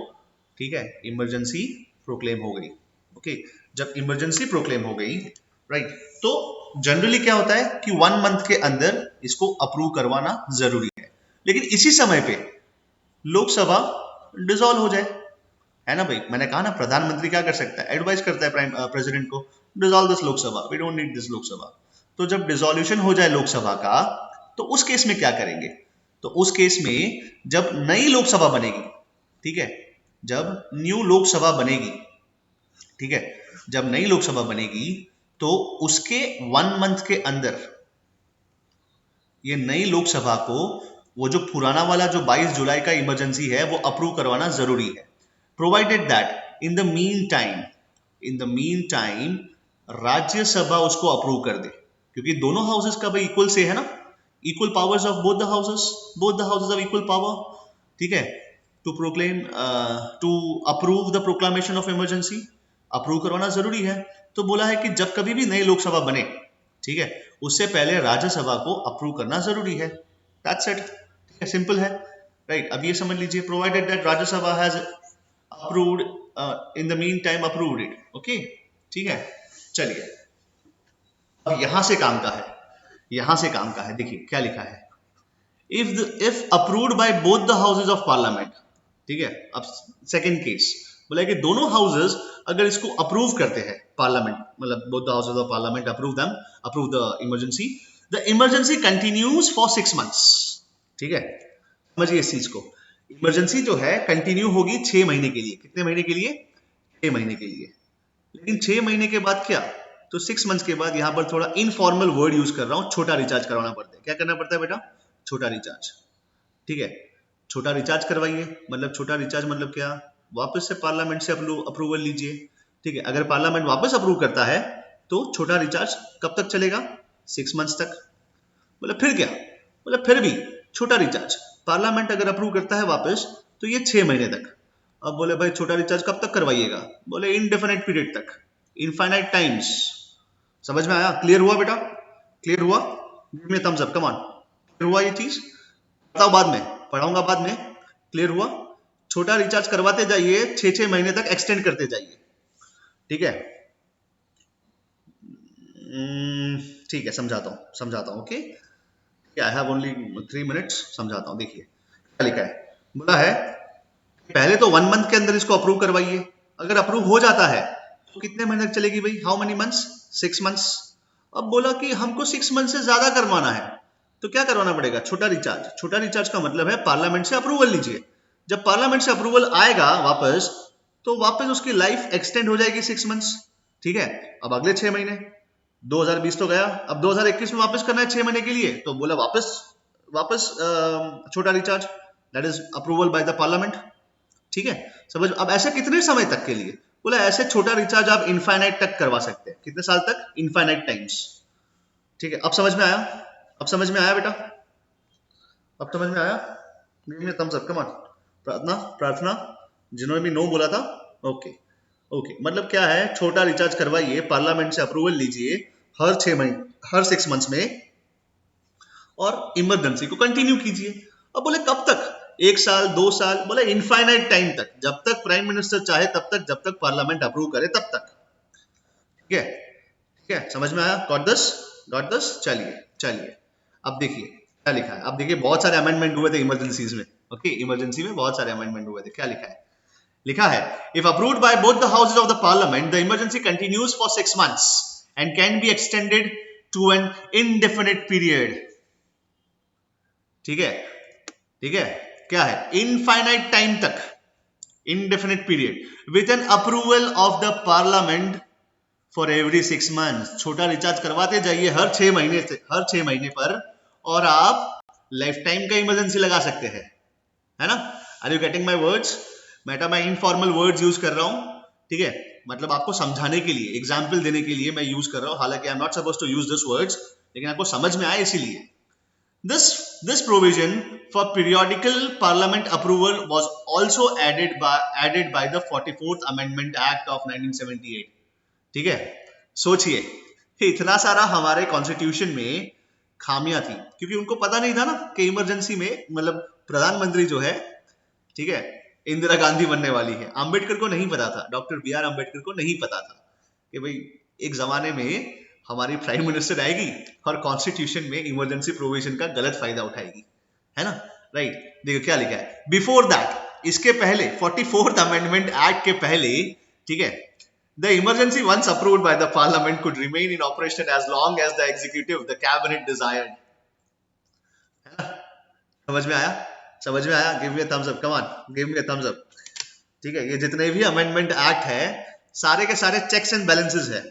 ठीक है, इमरजेंसी प्रोक्लेम हो गई। ओके, जब इमरजेंसी प्रोक्लेम हो गई, राइट, तो जनरली क्या होता है कि 1 मंथ के अंदर इसको अप्रूव करवाना जरूरी है, लेकिन इसी समय पे लोकसभा डिसॉल्व हो जाए, है ना भाई। मैंने कहा ना, प्रधानमंत्री क्या कर सकता है, एडवाइस करता है प्रेसिडेंट को, dissolve this Lok Sabha, we don't need this Lok Sabha. तो जब डिसॉल्यूशन हो जाए लोकसभा का, तो उस केस में क्या करेंगे? तो उस केस में जब नई लोकसभा बनेगी, ठीक है, जब न्यू लोकसभा बनेगी, ठीक है, जब नई लोकसभा बनेगी तो उसके 1 मंथ के अंदर ये नई लोकसभा को वो जो पुराना वाला जो 22 जुलाई का इमरजेंसी है वो अप्रूव करवाना जरूरी है, provided that in the mean time Rajya Sabha उसको अप्रूव कर दे, क्योंकि दोनों हाउसेस का भाई इक्वल से है ना, equal powers of both the houses of equal power. ठीक है, to approve the proclamation of emergency, approve करवाना जरूरी है। तो बोला है कि जब कभी भी नई लोकसभा बने, ठीक है, उससे पहले राज्यसभा को अप्रूव करना जरूरी है। दैट्स इट, ठीक है, सिंपल है, राइट। अब ये समझ लीजिए, provided that Rajya Sabha has approved in the mean time approved it, okay, ठीक है। चलिए, अब यहां से काम का है, यहां से काम का है, देखिए क्या लिखा है। If approved by both the houses of parliament, ठीक है। अब सेकंड केस बोला है कि दोनों हाउसेज अगर इसको अप्रूव करते हैं, पार्लियामेंट मतलब both the houses of parliament approve the emergency continues for 6 months, ठीक है। समझिए इस चीज को, इमरजेंसी जो है कंटिन्यू होगी 6 महीने के लिए। कितने महीने के लिए? 6 महीने के लिए। लेकिन 6 महीने के बाद क्या? तो 6 months के बाद यहां पर थोड़ा इनफॉर्मल वर्ड यूज कर रहा हूं, छोटा रिचार्ज करवाना पड़ता है। क्या करना पड़ता है बेटा? छोटा रिचार्ज, ठीक है। छोटा रिचार्ज करवाइए, मतलब छोटा रिचार्ज मतलब क्या? वापस से पार्लियामेंट से अप्रूवल लीजिए, ठीक है। अगर पार्लियामेंट वापस अप्रूव करता है तो छोटा रिचार्ज कब तक चलेगा? 6 months तक। बोले फिर क्या? बोले फिर भी छोटा रिचार्ज पार्लियामेंट अगर अप्रूव करता है वापस तो ये 6 महीने तक। अब बोले भाई छोटा रिचार्ज कब तक करवाइएगा? बोले इनडेफिनेट पीरियड तक, इनफाइनाइट टाइम्स। समझ में आया? क्लियर हुआ बेटा? क्लियर हुआ? Give me thumbs up, come on. Clear हुआ ये चीज? बताओ, बाद में पढ़ाऊंगा, बाद में। क्लियर हुआ? छोटा रिचार्ज करवाते जाइए, 6-6 महीने तक एक्सटेंड करते जाइए, ठीक है। ठीक है, समझाता हूं, okay. I have only 3 minutes, समझाता हूं। देखिए क्या लिखा है, बोला है पहले तो 1 month के अंदर इसको अप्रूव करवाइए। अगर अप्रूव हो जाता है तो कितने महीने तक चलेगी भाई? How many months? 6 months। अब बोला कि हमको 6 months से ज्यादा करवाना है, तो क्या करवाना पड़ेगा? छोटा रिचार्ज। छोटा रिचार्ज का मतलब है पार्लियामेंट से अप्रूवल लीजिए। जब पार्लियामेंट से अप्रूवल आएगा वापस, तो वापस उसकी लाइफ एक्सटेंड हो जाएगी 6 months, ठीक है। अब अगले 6 महीने, 2020 तो गया, अब 2021 में वापस करना है 6 महीने के लिए, तो बोला वापस वापस छोटा recharge, that is approval bye the parliament, ठीक है। समझ? अब ऐसे कितने समय तक के लिए? बोला ऐसे छोटा रिचार्ज आप इनफाइनाइट तक करवा सकते हैं। कितने साल तक? इनफाइनाइट टाइम्स, ठीक है। अब समझ में आया? अब समझ में आया बेटा? अब समझ में आया? Give me thumbs up, come on. प्रार्थना, प्रार्थना, जिन्होंने भी नो बोला था, ओके ओके। मतलब क्या है? छोटा रिचार्ज करवाइए, पार्लियामेंट से अप्रूवल लीजिए हर 6 महीने, हर 6 months में, और इमरजेंसी को कंटिन्यू कीजिए। अब बोले कब तक? 1 साल, 2 साल, बोले इनफाइनाइट टाइम तक, जब तक प्राइम मिनिस्टर चाहे तब तक, जब तक पार्लियामेंट अप्रूव करे तब तक, ठीक है। ठीक है, समझ में आया? Got this? Got this? चलिए चलिए, अब देखिए क्या लिखा है। अब देखिए बहुत सारे अमेंडमेंट हुए थे इमरजेंसीज में, ओके। इमरजेंसी में बहुत सारे अमेंडमेंट हुए थे। क्या लिखा है? लिखा है if approved by both the houses of the parliament the emergency continues for 6 months and can be extended to an indefinite period, ठीक है। ठीक है, क्या है? इनफाइनाइट टाइम तक, indefinite period with an approval of the parliament for every 6 months। छोटा recharge करवाते जाइए हर 6 महीने से, हर 6 महीने पर, और आप लाइफ टाइम का इमरजेंसी लगा सकते हैं, है ना? Are you getting my words? मैं इनफॉर्मल वर्ड्स यूज कर रहा हूं, ठीक है। मतलब आपको समझाने के लिए, एग्जाम्पल देने के लिए मैं यूज कर रहा हूं, हालांकि I am not suppose to use this words, लेकिन आपको समझ में आए इसीलिए। This provision for periodical parliament approval was also added by the 44th Amendment Act of 1978, ठीक है। सोचिए कि इतना सारा हमारे कॉन्स्टिट्यूशन में खामियां थी, क्योंकि उनको पता नहीं था ना कि इमरजेंसी में मतलब प्रधानमंत्री जो है, ठीक है, इंदिरा गांधी बनने वाली है। अंबेडकर को नहीं पता था, डॉक्टर बी आर अम्बेडकर को नहीं पता था कि भाई एक जमाने में हमारी प्राइम मिनिस्टर आएगी और कॉन्स्टिट्यूशन में इमरजेंसी प्रोविजन का गलत फायदा उठाएगी, है ना? राइट। देखो क्या लिखा है, बिफोर दैट, इसके पहले 44th अमेंडमेंट एक्ट के पहले, ठीक है, the emergency once approved by the parliament could remain in operation as long as the executive the cabinet desired, है ना? समझ में आया? समझ में आया? Give me a thumbs up, come on, give me a thumbs up, ठीक है। ये जितने भी अमेंडमेंट एक्ट है सारे के सारे चेक्स एंड बैलेंसेस है।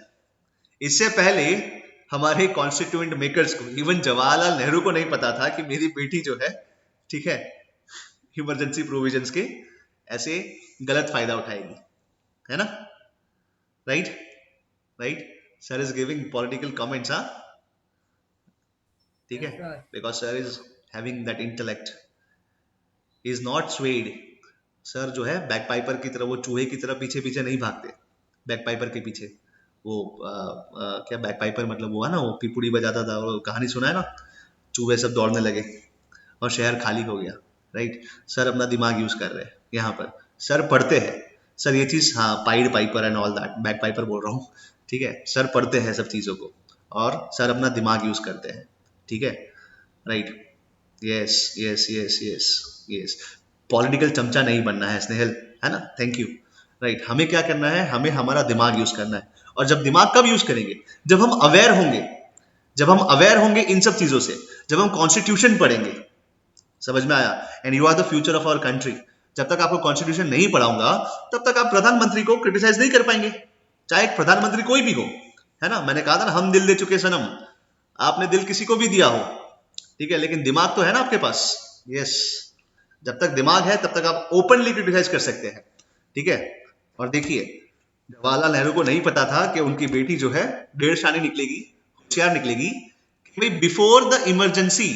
इससे पहले हमारे कॉन्स्टिट्यूएंट मेकर्स को, इवन जवाहरलाल नेहरू को नहीं पता था कि मेरी बेटी जो है, ठीक है, इमरजेंसी प्रोविजंस के ऐसे गलत फायदा उठाएगी, है ना? Right right. Sir is giving political comments, हाँ, ठीक है, because sir is having that intellect, he is not swayed sir जो है बैक पाइपर की तरह, वो चूहे की तरह पीछे पीछे नहीं भागते बैक पाइपर के पीछे। वो क्या बैक पाइपर मतलब वो है ना, वो पिपुड़ी बजाता था, वो कहानी सुना है ना, चूहे सब दौड़ने लगे और शहर खाली हो गया। राइट। सर अपना दिमाग यूज कर रहे हैं यहाँ पर, सर पढ़ते हैं। सर ये चीज, हाँ, pied Piper and all that, back Piper बोल रहा हूँ। ठीक है, सर पढ़ते हैं सब चीजों को और सर अपना दिमाग यूज करते हैं। ठीक है। Right. Yes yes yes yes yes. Political चमचा नहीं बनना है स्नेहल, है ना, थैंक यू। राइट। हमें क्या करना है, हमें हमारा दिमाग यूज करना है। और जब दिमाग कब यूज करेंगे, जब हम अवेयर होंगे, जब हम अवेयर होंगे इन सब चीजों से, जब हम कॉन्स्टिट्यूशन पढ़ेंगे। समझ में आया? And you are the future of our country. जब तक आपको कॉन्स्टिट्यूशन नहीं पढ़ाऊंगा तब तक आप प्रधानमंत्री को क्रिटिसाइज नहीं कर पाएंगे, चाहे प्रधानमंत्री कोई भी हो। है ना, मैंने कहा था ना, हम दिल दे चुके सनम। आपने दिल किसी को भी दिया हो, ठीक है, लेकिन दिमाग तो है ना आपके पास। यस। जब तक दिमाग है तब तक आप ओपनली क्रिटिसाइज कर सकते हैं। ठीक है। और देखिए, जवाहरलाल नेहरू को नहीं पता था कि उनकी बेटी जो है डेढ़ शानी निकलेगी, होशियार निकलेगी। Before the emergency,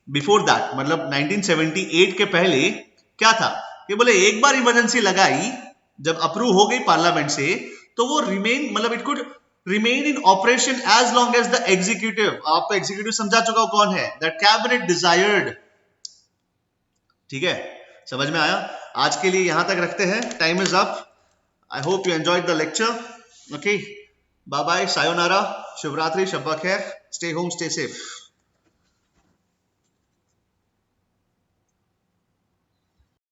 before that, मतलब 1978 के पहले क्या था कि बोले एक बार इमरजेंसी लगाई, जब अप्रूव हो गई पार्लियामेंट से, तो वो रिमेन, मतलब it could remain in operation as long as the executive, आपको एग्जीक्यूटिव समझा चुका हूं कौन है, दैट कैबिनेट डिजायर्ड। ठीक है, समझ में आया? आज के लिए यहां तक रखते हैं, time is up. I hope you enjoyed the lecture. Okay, bye bye, सायोनारा, शिवरात्रि, शब्बा खैर, स्टे होम, स्टे सेफ।